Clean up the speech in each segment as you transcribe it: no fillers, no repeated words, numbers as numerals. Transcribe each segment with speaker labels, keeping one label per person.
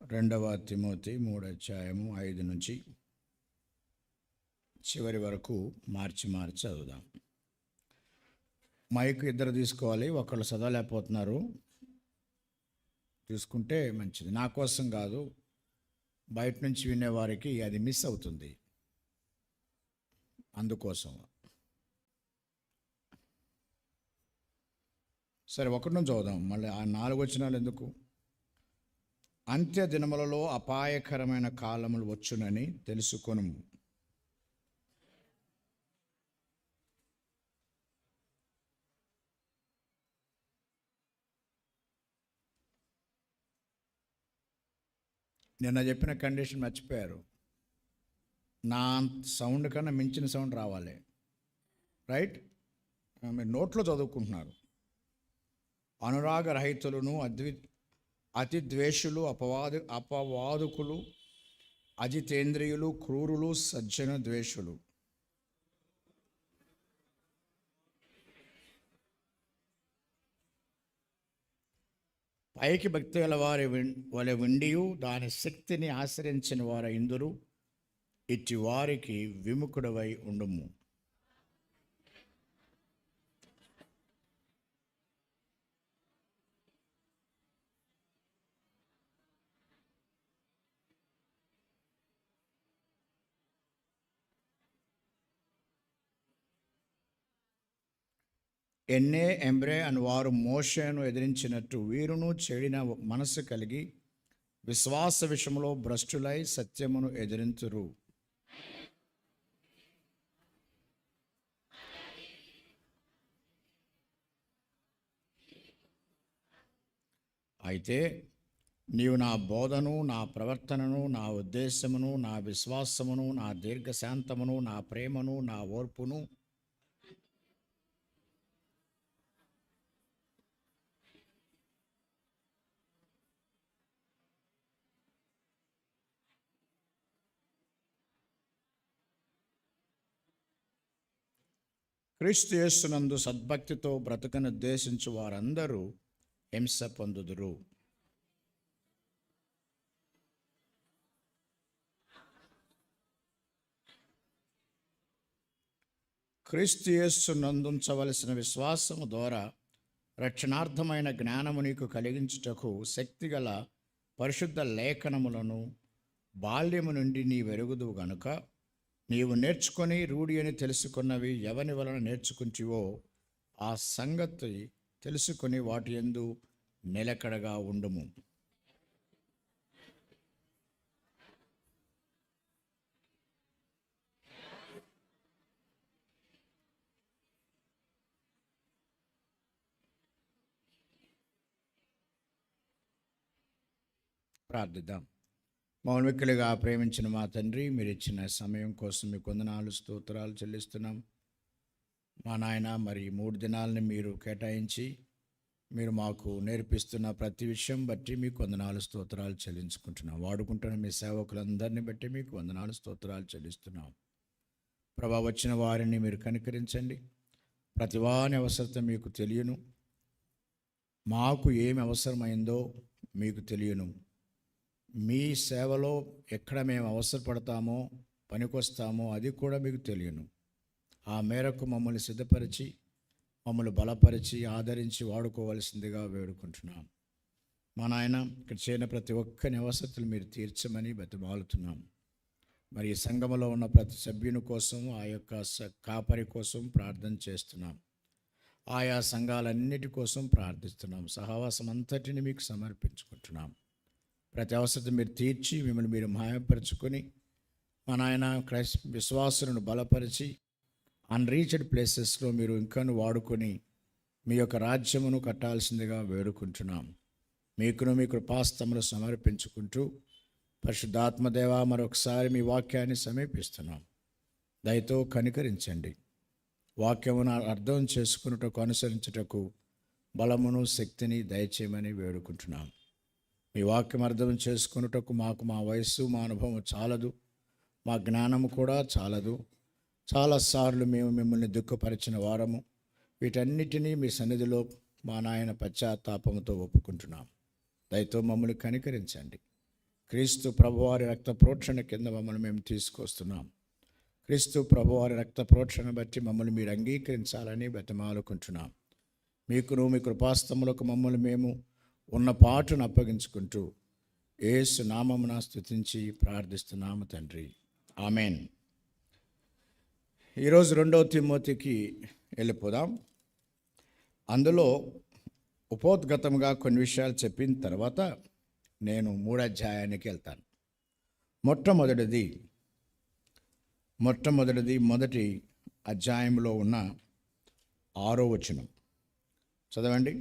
Speaker 1: రెండవ తిమోతి 3:5 నుంచి చివరి వరకు మార్చి చదువుదాం. మైక్ ఇద్దరు తీసుకోవాలి, ఒకళ్ళు చదవలేకపోతున్నారు. తీసుకుంటే మంచిది. నా కోసం కాదు, బయట నుంచి వినేవారికి అది మిస్ అవుతుంది, అందుకోసం. సరే, ఒకటి నుంచి చదువుదాం, మళ్ళీ ఆ 4 వచనాలు ఎందుకు. అంత్య దినములలో అపాయకరమైన కాలములు వచ్చునని తెలుసుకొను. నిన్న చెప్పిన కండిషన్ మర్చిపోయారు. నా సౌండ్ కన్నా మించిన సౌండ్ రావాలి, రైట్? మీరు నోట్లో చదువుకుంటున్నారు. అనురాగరహితులను, అతి ద్వేషులు, అపవాదుకులు, అజితేంద్రియులు, క్రూరులు, సజ్జన ద్వేషులు, పైకి భక్తి గల వారి వలె ఉండియు దాని శక్తిని ఆశ్రయించిన వారు ఇందురు. ఇట్టి వారికి విముఖుడవై ఉండుము. ఎన్నే ఎంబ్రే అని వారు మోషేను ఎదిరించినట్టు వీరును చెడిన మనసు కలిగి విశ్వాస విషయంలో భ్రష్టులై సత్యమును ఎదిరింతురు. అయితే నీవు నా బోధను, నా ప్రవర్తనను, నా ఉద్దేశమును, నా విశ్వాసమును, నా దీర్ఘశాంతమును, నా ప్రేమను, నా ఓర్పును, క్రీస్తు యేసునందు సద్భక్తితో బ్రతుకనుద్దేశించు వారందరూ హింస పొందుదురు. క్రీస్తు యేసునందుంచవలసిన విశ్వాసము ద్వారా రక్షణార్థమైన జ్ఞానము నీకు కలిగించుటకు శక్తిగల పరిశుద్ధ లేఖనములను బాల్యము నుండి నీ వెరుగుదువు గనుక నీవు నేర్చుకొని రూఢి అని తెలుసుకున్నవి ఎవని వలన నేర్చుకుంటివో ఆ సంగతి తెలుసుకొని వాటి యందు నిలకడగా ఉండుము. ప్రార్థిద్దాం. మౌనమిక్కులుగా ప్రేమించిన మా తండ్రి, మీరు ఇచ్చిన సమయం కోసం మీకు వందనాలు, స్తోత్రాలు చెల్లిస్తున్నాం. మా నాయన, మరి 3 దినాలని మీరు కేటాయించి మీరు మాకు నేర్పిస్తున్న ప్రతి విషయం బట్టి మీకు వందనాలు, స్తోత్రాలు చెల్లించుకుంటున్నాం. వాడుకుంటున్న మీ సేవకులందరినీ బట్టి మీకు వందనాలు, స్తోత్రాలు చెల్లిస్తున్నాం. ప్రభా, వచ్చిన వారిని మీరు కనికరించండి. ప్రతి వాని అవసరత మీకు తెలియను, మాకు ఏమి అవసరమైందో మీకు తెలియను. మీ సేవలో ఎక్కడ మేము అవసరపడతామో, పనికొస్తామో అది కూడా మీకు తెలియను. ఆ మేరకు మమ్మల్ని సిద్ధపరిచి, మమ్మల్ని బలపరిచి, ఆదరించి వాడుకోవలసిందిగా వేడుకుంటున్నాం. మా నాయన, ఇక్కడ చేరిన ప్రతి ఒక్కరి అవసరతలు మీరు తీర్చమని బతిమాలుతున్నాం. మరి ఈ సంఘములో ఉన్న ప్రతి సభ్యుని కోసం, ఆ యొక్క కాపరి కోసం ప్రార్థన చేస్తున్నాం. ఆయా సంఘాలన్నిటి కోసం ప్రార్థిస్తున్నాం. సహవాసం అంతటిని మీకు సమర్పించుకుంటున్నాం. ప్రతి అవసరం మీరు తీర్చి మిమ్మల్ని మీరు మాయపరుచుకొని మా నాయన విశ్వాసులను బలపరిచి అన్రీచ్డ్ ప్లేసెస్లో మీరు ఇంకాను వాడుకొని మీ యొక్క రాజ్యమును కట్టాల్సిందిగా వేడుకుంటున్నాం. మీకును మీ కృపాస్తములు సమర్పించుకుంటూ పరిశుద్ధాత్మదేవ, మరొకసారి మీ వాక్యాన్ని సమీపిస్తున్నాం. దయతో కనికరించండి. వాక్యమును అర్థం చేసుకున్నటకు, అనుసరించుటకు బలమును శక్తిని దయచేయమని వేడుకుంటున్నాం. మీ వాక్యం అర్థం చేసుకున్నటకు మాకు మా వయస్సు, మా అనుభవం చాలదు, మా జ్ఞానము కూడా చాలదు. చాలాసార్లు మేము మిమ్మల్ని దుఃఖపరిచిన వారము. వీటన్నిటినీ మీ సన్నిధిలో మా నాయన పశ్చాత్తాపంతో ఒప్పుకుంటున్నాం. దయతో మమ్మల్ని కనికరించండి. క్రీస్తు ప్రభువారి రక్త ప్రోక్షణ కింద మమ్మల్ని మేము తీసుకొస్తున్నాం. క్రీస్తు ప్రభువారి రక్త ప్రోక్షణ బట్టి మమ్మల్ని మీరు అంగీకరించాలని బతిమాలుకుంటున్నాం. మీకును మీ కృపాస్తములకు మమ్మల్ని మేము ఉన్న పాటును అప్పగించుకుంటూ యేసు నామమున స్తుతించి ప్రార్థిస్తున్నాము తండ్రి, ఆమెన్. ఈరోజు 2వ తిమోతికి వెళ్ళిపోదాం. అందులో ఉపోద్ఘతంగా కొన్ని విషయాలు చెప్పిన తర్వాత నేను 3వ అధ్యాయానికి వెళ్తాను. మొట్టమొదటిది మొదటి అధ్యాయంలో ఉన్న 6వ వచనం చదవండి.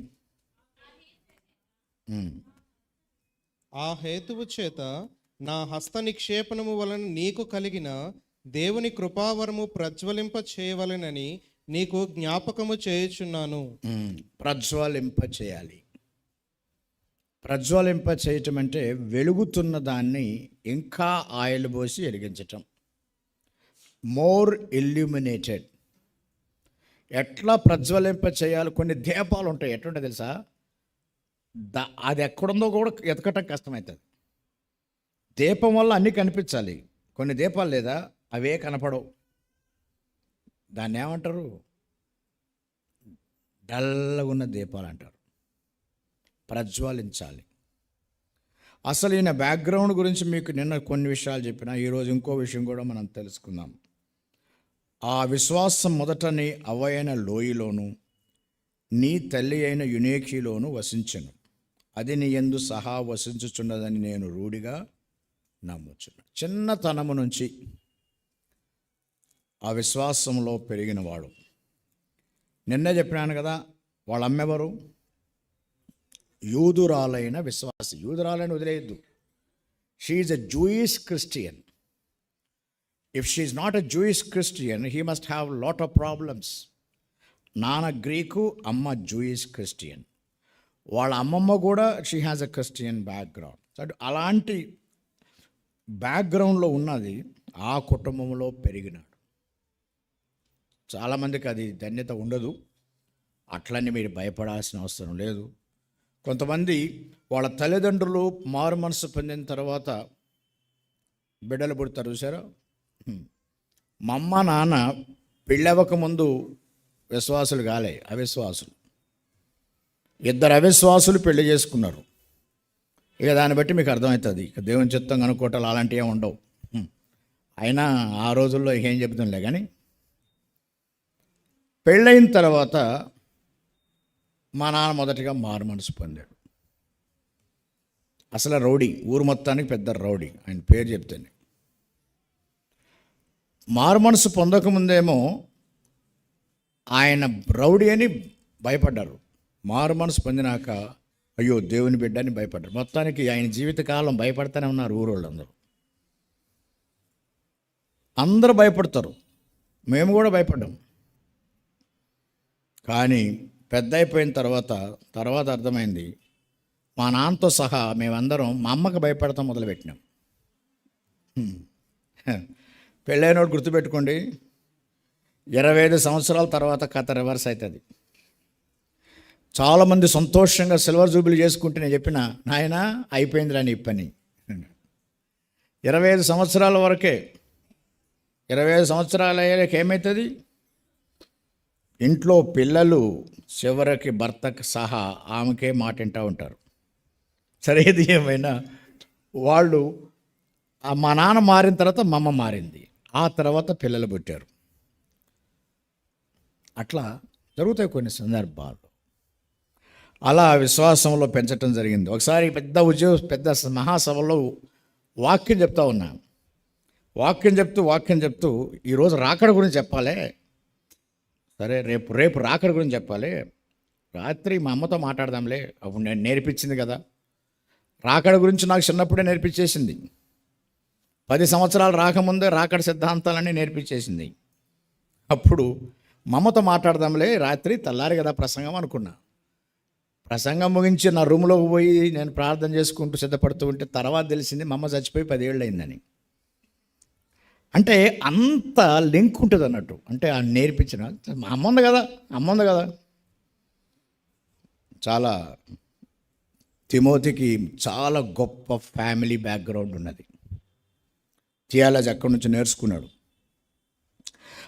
Speaker 2: ఆ హేతువు చేత నా హస్త నిక్షేపణము వలన నీకు కలిగిన దేవుని కృపావరము ప్రజ్వలింప చేయవలెనని నీకు జ్ఞాపకము చేయుచున్నాను.
Speaker 1: ప్రజ్వలింప చేయాలి. ప్రజ్వలింప చేయటం అంటే వెలుగుతున్న దాన్ని ఇంకా ఆయిల్ పోసి వెలిగించటం. More illuminated. ఎట్లా ప్రజ్వలింప చేయాలి? కొన్ని దీపాలు ఉంటాయి, ఎట్లుంటే తెలుసా, అది ఎక్కడుందో కూడా ఎతకటం కష్టమవుతుంది. దీపం వల్ల అన్నీ కనిపించాలి. కొన్ని దీపాలు లేదా అవే కనపడవు. దాన్ని ఏమంటారు? డల్గా ఉన్న దీపాలు అంటారు. ప్రజ్వలించాలి. అసలు ఈయన బ్యాక్గ్రౌండ్ గురించి మీకు నిన్న కొన్ని విషయాలు చెప్పిన, ఈరోజు ఇంకో విషయం కూడా మనం తెలుసుకుందాం. ఆ విశ్వాసం మొదటని అవ్వైన లోయలోను నీ తల్లి అయిన యునేకిలోను వసించెను. అది నీ యందు సహా వసించుచున్నదని నేను రూఢిగా నమ్ముచున్నాను. చిన్నతనము నుంచి ఆ విశ్వాసంలో పెరిగినవాడు. నిన్నే చెప్పినాను కదా, వాళ్ళ అమ్మెవరు? యూదురాలైన విశ్వాసి. యూదురాలైన వదిలేయద్దు. She is a Jewish Christian. If she is not a Jewish Christian, he must have lot of problems. నాన్న గ్రీకు, అమ్మ జూయిష్ క్రిస్టియన్. వాళ్ళ అమ్మమ్మ కూడా she has a Christian background. అలాంటి బ్యాక్గ్రౌండ్లో ఉన్నది, ఆ కుటుంబంలో పెరిగినాడు. చాలామందికి అది ధన్యత ఉండదు. అట్లని మీరు భయపడాల్సిన అవసరం లేదు. కొంతమంది వాళ్ళ తల్లిదండ్రులు మారు మనసు పొందిన తర్వాత బిడ్డలు పుడతారు, చూసారా? మా అమ్మ నాన్న పెళ్ళవక ముందు విశ్వాసులు కాలే, అవిశ్వాసులు. 2 అవిశ్వాసులు పెళ్లి చేసుకున్నారు. ఇక దాన్ని బట్టి మీకు అర్థమవుతుంది, ఇక దేవుని చిత్తం అనుకోవటాలు అలాంటివి ఏమి ఉండవు. అయినా ఆ రోజుల్లో ఏం చెబుతుండే కానీ, పెళ్ళైన తర్వాత మా నాన్న మొదటిగా మారు మనసు పొందాడు. అసలు రౌడీ, ఊరు మొత్తానికి పెద్ద రౌడీ, ఆయన పేరు చెప్తేనే. మారు మనసు పొందకముందేమో ఆయన రౌడీ అని భయపడ్డారు. మారు మనసు పొందినాక అయ్యో దేవుని బిడ్డ అని భయపడ్డారు. మొత్తానికి ఆయన జీవితకాలం భయపడుతూనే ఉన్నారు ఊరోళ్ళందరూ. అందరూ భయపడతారు, మేము కూడా భయపడ్డాం. కానీ పెద్ద అయిపోయిన తర్వాత అర్థమైంది, మా నాన్నతో సహా మేమందరం మా అమ్మకి భయపడతాం మొదలుపెట్టినాం. పెళ్ళైనోడు గుర్తుపెట్టుకోండి, 25 సంవత్సరాల తర్వాత కథ రివర్స్ అవుతుంది. చాలామంది సంతోషంగా సిల్వర్ జూబిలీ చేసుకుంటే నేను చెప్పిన, నాయన అయిపోయిందిరా నీ పని. 25 సంవత్సరాల వరకే. 25 సంవత్సరాలు అయ్యాక ఏమవుతుంది? ఇంట్లో పిల్లలు చివరికి భర్తకు సహా ఆమెకే మాట వింటూ ఉంటారు. సరే, ఏది ఏమైనా వాళ్ళు, మా నాన్న మారిన తర్వాత మా అమ్మ మారింది, ఆ తర్వాత పిల్లలు పుట్టారు. అట్లా జరుగుతాయి కొన్ని సందర్భాలు. అలా విశ్వాసంలో పెంచటం జరిగింది. ఒకసారి పెద్ద మహాసభలో వాక్యం చెప్తా ఉన్నా. వాక్యం చెప్తూ ఈరోజు రాకడ గురించి చెప్పాలి. సరే, రేపు రాకడ గురించి చెప్పాలి. రాత్రి మా అమ్మతో మాట్లాడదాంలే, అప్పుడు నేను నేర్పించింది కదా. రాకడ గురించి నాకు చిన్నప్పుడే నేర్పించేసింది. 10 సంవత్సరాలు రాకముందే రాకడ సిద్ధాంతాలన్నీ నేర్పించేసింది. అప్పుడు మా అమ్మతో మాట్లాడదాంలే, రాత్రి తెల్లారి కదా ప్రసంగం అనుకున్నా. ప్రసంగం ముగించి నా రూమ్లోకి పోయి నేను ప్రార్థన చేసుకుంటూ సిద్ధపడుతూ ఉంటే తర్వాత తెలిసింది మా అమ్మ చచ్చిపోయి 10 ఏళ్ళు అయిందని. అంటే అంత లింక్ ఉంటుంది అన్నట్టు. అంటే ఆ నేర్పించిన అమ్మ ఉంది కదా. చాలా తిమోతికి చాలా గొప్ప ఫ్యామిలీ బ్యాక్గ్రౌండ్ ఉన్నది. థియాలజీ అక్కడి నుంచి నేర్చుకున్నాడు.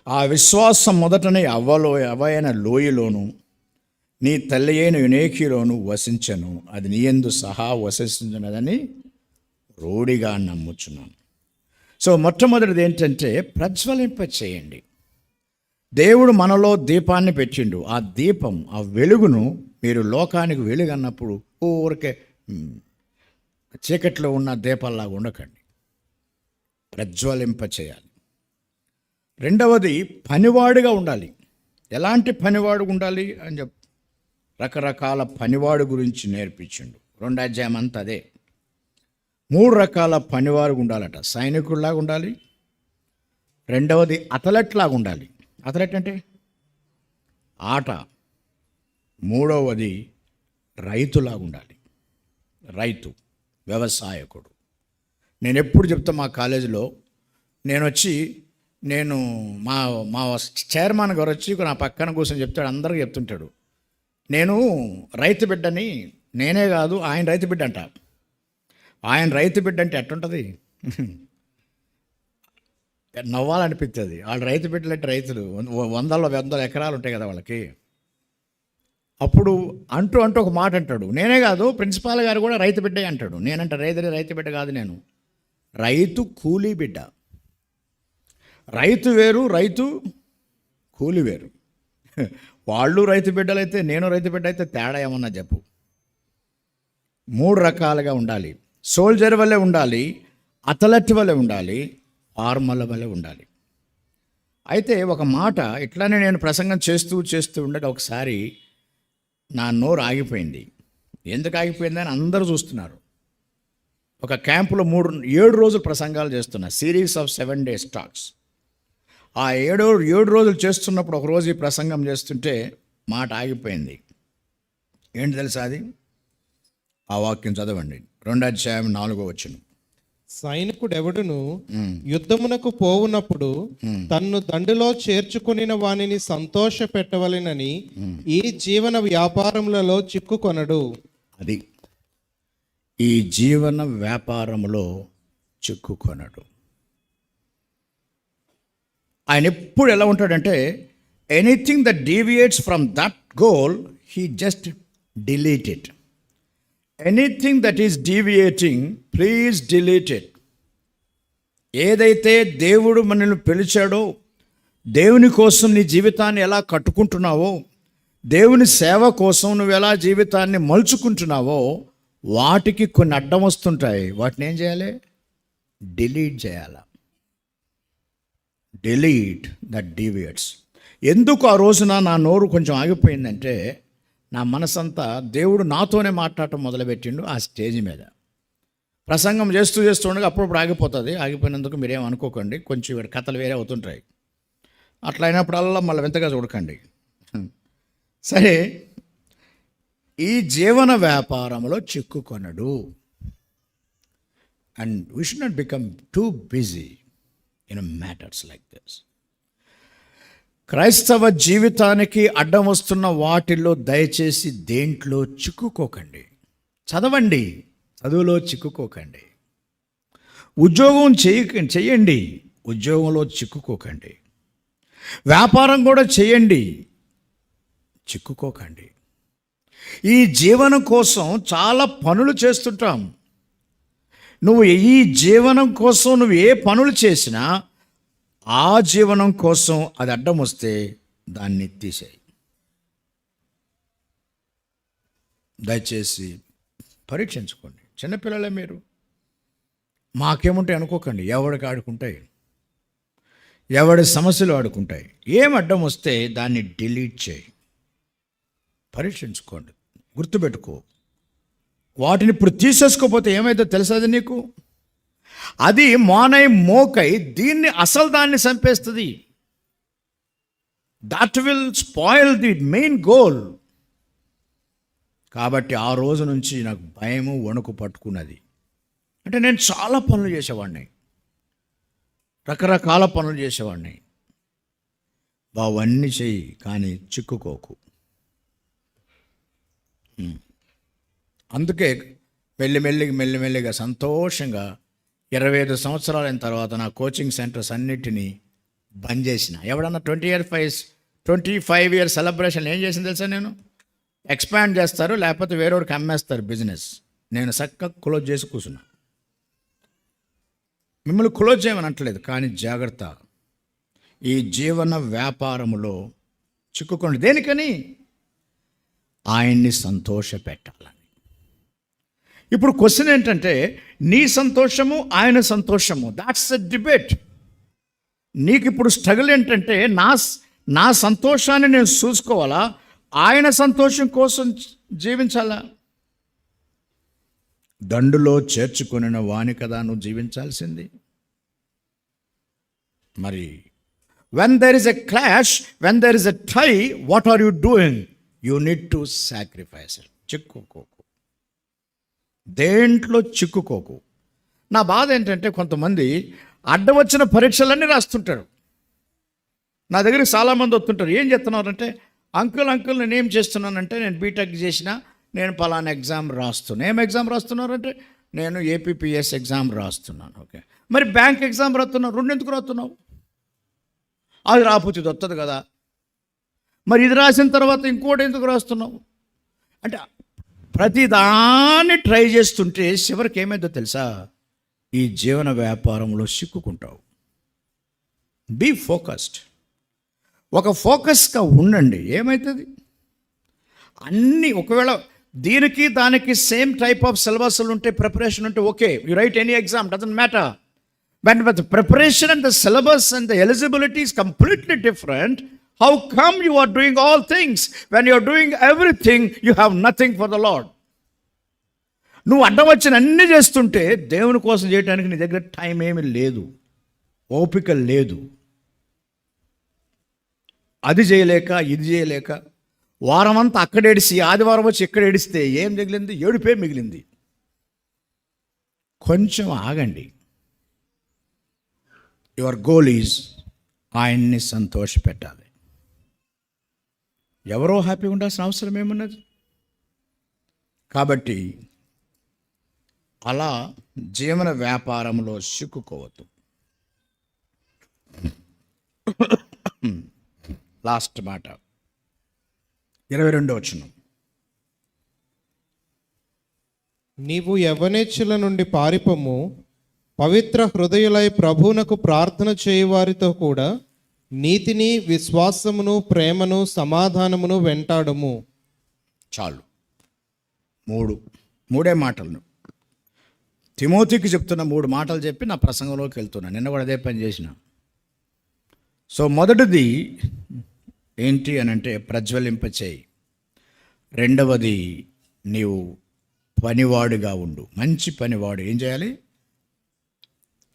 Speaker 1: ఆ విశ్వాసం మొదటనే అవైన లోయలోను నీ తల్లి అయిన యునేకిలోను వసించను, అది నీయందు సహా వసించినదని రూఢిగా నమ్ముచున్నాను. సో మొట్టమొదటిది ఏంటంటే ప్రజ్వలింప చేయండి. దేవుడు మనలో దీపాన్ని పెట్టిండు. ఆ దీపం, ఆ వెలుగును మీరు లోకానికి వెలుగు అన్నప్పుడు ఊరికే చీకట్లో ఉన్న దీపాల్లాగా ఉండకండి, ప్రజ్వలింప చేయాలి. రెండవది పనివాడుగా ఉండాలి. ఎలాంటి పనివాడు ఉండాలి అని రకరకాల పనివాడు గురించి నేర్పించిండు. 2వ అధ్యాయం అంతా అదే. 3 రకాల పనివారు ఉండాలట. సైనికుల్లాగా ఉండాలి, రెండవది అథ్లెట్ లాగా ఉండాలి. అథ్లెట్ అంటే ఆట. మూడవది రైతులాగా ఉండాలి. రైతు, వ్యవసాయకుడు. నేను ఎప్పుడు చెప్తా మా కాలేజీలో, నేను మా చైర్మన్ గారు వచ్చి నా పక్కన కూర్చొని చెప్తాడు, అందరికీ చెప్తుంటాడు, నేను రైతు బిడ్డని. నేనే కాదు, ఆయన రైతు బిడ్డ అంట. ఆయన రైతు బిడ్డ అంటే ఎట్టుంటుంది? నవ్వాలనిపిస్తుంది. వాళ్ళు రైతు బిడ్డలు అంటే రైతులు 100 ఎకరాలు ఉంటాయి కదా వాళ్ళకి. అప్పుడు అంటూ ఒక మాట అంటాడు, నేనే కాదు ప్రిన్సిపాల్ గారు కూడా రైతు బిడ్డే అంటాడు. నేనంట రైతు బిడ్డ కాదు, నేను రైతు కూలీ బిడ్డ. రైతు వేరు, రైతు కూలి వేరు. వాళ్ళు రైతు బిడ్డలైతే నేను రైతు బిడ్డ అయితే తేడా ఏమన్నా చెప్పు. 3 రకాలుగా ఉండాలి. సోల్జర్ వల్లే ఉండాలి, అథ్లెట్ వల్లే ఉండాలి, ఫార్మర్ వల్లే ఉండాలి. అయితే ఒక మాట, ఇట్లానే నేను ప్రసంగం చేస్తూ ఉండగా ఒకసారి నా నోరు ఆగిపోయింది. ఎందుకు ఆగిపోయిందని అందరూ చూస్తున్నారు. ఒక క్యాంపులో 7 రోజులు ప్రసంగాలు చేస్తున్నా, సిరీస్ ఆఫ్ 7 days టాక్స్. ఆ 7 రోజులు చేస్తున్నప్పుడు ఒకరోజు ఈ ప్రసంగం చేస్తుంటే మాట ఆగిపోయింది. ఏంటి తెలుసా అది? ఆ వాక్యం చదవండి. 2వ అధ్యాయం 4వ వచనం.
Speaker 2: సైనికుడెవడును యుద్ధమునకు పోవునప్పుడు తన్ను దండులో చేర్చుకునిన వానిని సంతోష పెట్టవలెనని ఈ జీవన వ్యాపారములలో చిక్కుకొనడు.
Speaker 1: అది ఈ జీవన వ్యాపారంలో చిక్కుకొనడు. ఆయన ఎప్పుడు ఎలా ఉంటాడంటే, anything that deviates from that goal he just delete it. Anything that is deviating, please delete it. ఏదైతే దేవుడు మనల్ని పిలిచాడో, దేవుని కోసం నీ జీవితాన్ని ఎలా కట్టుకుంటున్నావో, దేవుని సేవ కోసం నువ్వు ఎలా జీవితాన్ని మలుచుకుంటున్నావో, వాటికి కొన్ని అడ్డం వస్తుంటాయి. వాటిని ఏం చేయాలి? డిలీట్ చేయాలి. Delete that deviates. ఎందుకు ఆ రోజున నా నోరు కొంచెం ఆగిపోయిందంటే, నా మనసంతా దేవుడు నాతోనే మాట్లాడటం మొదలుపెట్టిండు. ఆ స్టేజ్ మీద ప్రసంగం చేస్తూ ఉండగా అప్పుడప్పుడు ఆగిపోతుంది. ఆగిపోయినందుకు మీరేం అనుకోకండి, కొంచెం ఇక్కడ కథలు వేరే అవుతుంటాయి. అట్లా అయినప్పుడల్లా మళ్ళీ వింతగా చూడకండి. సరే, ఈ జీవన వ్యాపారంలో చిక్కుకొనడు. And we should not become too busy in matters like this. క్రైస్తవ జీవితానికి అడ్డం వస్తున్న వాటిల్లో దయచేసి దేంట్లో చిక్కుకోకండి. చదవండి, చదువులో చిక్కుకోకండి. ఉద్యోగం చేయండి, ఉద్యోగంలో చిక్కుకోకండి. వ్యాపారం కూడా చేయండి, చిక్కుకోకండి. ఈ జీవనం కోసం చాలా పనులు చేస్తుంటాం. నువ్వు ఈ జీవనం కోసం నువ్వు ఏ పనులు చేసినా ఆ జీవనం కోసం అది అడ్డం వస్తే దాన్ని తీసేయి. దయచేసి పరీక్షించుకోండి. చిన్నపిల్లలే మీరు, మాకేముంటాయి అనుకోకండి. ఎవడికి ఆడుకుంటాయి, ఎవడి సమస్యలు ఆడుకుంటాయి. ఏం అడ్డం వస్తే దాన్ని డిలీట్ చేయి. పరీక్షించుకోండి, గుర్తుపెట్టుకో. వాటిని ఇప్పుడు తీసేసుకోకపోతే ఏమైతే తెలుసది నీకు? అది మోనై మోకై దీన్ని అసలు దాన్ని చంపేస్తుంది. That will spoil the main goal. కాబట్టి ఆ రోజు నుంచి నాకు భయము, వణుకు పట్టుకున్నది. అంటే నేను చాలా పనులు చేసేవాడిని, రకరకాల పనులు చేసేవాడిని. అవన్నీ చెయ్యి, కానీ చిక్కుకోకు. అందుకే మెల్లిమెల్లిగా సంతోషంగా 25 సంవత్సరాలైన తర్వాత నా కోచింగ్ సెంటర్స్ అన్నిటినీ బంద్ చేసిన. ఎవడన్నా 25 ఇయర్స్ సెలబ్రేషన్ ఏం చేసింది తెలుసా? నేను ఎక్స్పాండ్ చేస్తారు, లేకపోతే వేరేవాడికి అమ్మేస్తారు బిజినెస్. నేను చక్కగా క్లోజ్ చేసి కూర్చున్నా. మిమ్మల్ని క్లోజ్ చేయమని అంటలేదు, కానీ జాగ్రత్త, ఈ జీవన వ్యాపారములో చిక్కుకోండి. దేనికని? ఆయన్ని సంతోష పెట్టాలని. ఇప్పుడు క్వశ్చన్ ఏంటంటే, నీ సంతోషము ఆయన సంతోషము, దాట్స్ ఎ డిబేట్. నీకు ఇప్పుడు స్ట్రగుల్ ఏంటంటే, నా సంతోషాన్ని నేను చూసుకోవాలా, ఆయన సంతోషం కోసం జీవించాలా? దండులో చేర్చుకొనిన వాని కదా నువ్వు జీవించాల్సింది. మరి when there is a clash, when there is a tie, what are you doing? You need to sacrifice it. చిక్కుకోకు, దేంట్లో చిక్కుకోకు. నా బాధ ఏంటంటే, కొంతమంది అడ్డం వచ్చిన పరీక్షలన్నీ రాస్తుంటారు. నా దగ్గరికి చాలామంది వస్తుంటారు. ఏం చేస్తున్నారంటే, అంకుల్ నేనేం చేస్తున్నానంటే, నేను బీటెక్ చేసిన, నేను పలానా ఎగ్జామ్ రాస్తున్నాను. ఏం ఎగ్జామ్ రాస్తున్నారంటే, నేను ఏపీపీఎస్ ఎగ్జామ్ రాస్తున్నాను. ఓకే, మరి బ్యాంక్ ఎగ్జామ్ రాస్తున్నావు, రెండు ఎందుకు రాస్తున్నావు? అది రాకపోతే ఇది వస్తుంది కదా. మరి ఇది రాసిన తర్వాత ఇంకోటి ఎందుకు రాస్తున్నావు అంటే, ప్రతిదాన్ని ట్రై చేస్తుంటే చివరికి ఏమైందో తెలుసా? ఈ జీవన వ్యాపారంలో చిక్కుకుంటావు. Be focused. ఒక ఫోకస్గా ఉండండి. ఏమవుతుంది? అన్నీ ఒకవేళ దీనికి దానికి సేమ్ టైప్ ఆఫ్ సిలబస్లు ఉంటే, ప్రిపరేషన్ ఉంటే okay, you right any exam, doesn't matter. But the preparation and the syllabus and the eligibility is completely different. How come you are doing all things? When you are doing everything, you have nothing for the Lord. నువ్వు అడ్డం వచ్చిన అన్నీ చేస్తుంటే దేవుని కోసం చేయడానికి నీ దగ్గర టైం ఏమీ లేదు, ఓపిక లేదు. అది చేయలేక ఇది చేయలేక వారం అంతా అక్కడ ఏడిసి ఆదివారం వచ్చి ఇక్కడ ఏడిస్తే ఏం మిగిలింది? ఏడుపే మిగిలింది. కొంచెం ఆగండి. యువర్ గోల్ ఈజ్ ఆయన్ని సంతోష పెట్టాలి. ఎవరో హ్యాపీగా ఉండాల్సిన అవసరం ఏమున్నది? కాబట్టి అలా జీవన వ్యాపారంలో చిక్కుకోవద్దు. లాస్ట్ మాట 22వ వచనం.
Speaker 2: నీవు యవ్వనేచ్చుల నుండి పారిపోము, పవిత్ర హృదయులై ప్రభువునకు ప్రార్థన చేయువారితో కూడా నీతిని, విశ్వాసమును, ప్రేమను, సమాధానమును వెంటాడము.
Speaker 1: చాలు. మూడే మాటలు తిమోతికి చెప్తున్న 3 మాటలు చెప్పి నా ప్రసంగంలోకి వెళ్తున్నా. నిన్న కూడా అదే పని చేసిన. సో మొదటిది ఏంటి అని అంటే, ప్రజ్వలింపచేయి. రెండవది, నీవు పనివాడుగా ఉండు, మంచి పనివాడు. ఏం చేయాలి?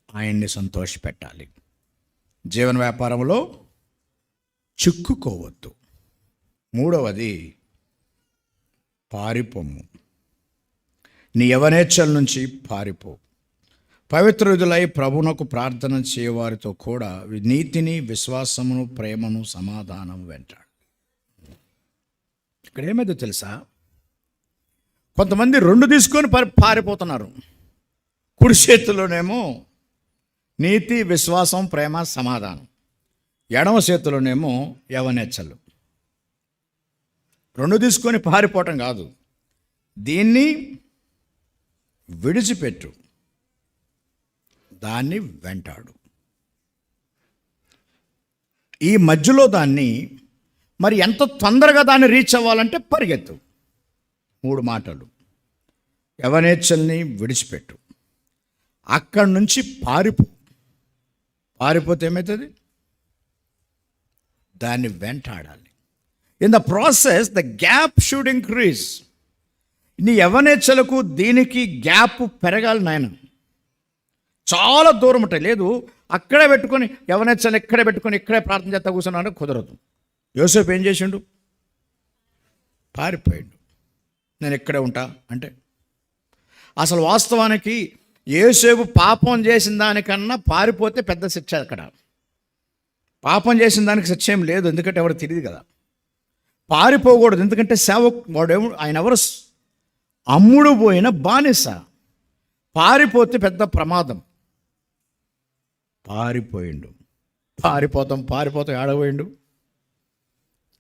Speaker 1: ఆయన్ని సంతోషపెట్టాలి. జీవన వ్యాపారంలో చిక్కుకోవద్దు. మూడవది, పారిపోము. నీ యవనేచ్ఛల నుంచి పారిపో. పవిత్రులై ప్రభువునకు ప్రార్థన చేయవారితో కూడా నీతిని, విశ్వాసమును, ప్రేమను, సమాధానం వెంటాడు. ఇక్కడ ఏమైందో తెలుసా? కొంతమంది 2 తీసుకొని పారిపోతున్నారు. కుడి చేతిలోనేమో నీతి, విశ్వాసం, ప్రేమ, సమాధానం, ఎడమ చేతిలోనేమో యవనేచ్ఛలు. 2 తీసుకొని పారిపోవటం కాదు, దీన్ని విడిచిపెట్టు, దాన్ని వెంటాడు. ఈ మధ్యలో దాన్ని మరి ఎంత తొందరగా దాన్ని రీచ్ అవ్వాలంటే పరిగెత్తు. 3 మాటలు. యవనేచ్ఛల్ని విడిచిపెట్టు, అక్కడి నుంచి పారిపోతే ఏమవుతుంది? దాన్ని వెంటాడాలి. In the process the gap should increase. నీ యవనేచ్ఛలకు దీనికి గ్యాప్ పెరగాలి నాయన. చాలా దూరం ఉంటాయి. లేదు అక్కడే పెట్టుకొని యవనేచ్ఛలు ఇక్కడే పెట్టుకొని ఇక్కడే ప్రార్థన చేస్తా కూర్చున్నాడు, కుదరదు. యోసేపు ఏం చేసిండు? పారిపోయాడు. నేను ఇక్కడే ఉంటా అంటే, అసలు వాస్తవానికి యోసేపు పాపం చేసిన దానికన్నా పారిపోతే పెద్ద శిక్ష. అక్కడ పాపం చేసిన దానికి శిక్ష ఏం లేదు, ఎందుకంటే ఎవరు తెలియదు కదా. పారిపోకూడదు, ఎందుకంటే సేవకు ఆయన ఎవరు? అమ్ముడు పోయిన బానిస. పారిపోతే పెద్ద ప్రమాదం. పారిపోతాం ఆడపోయిండు,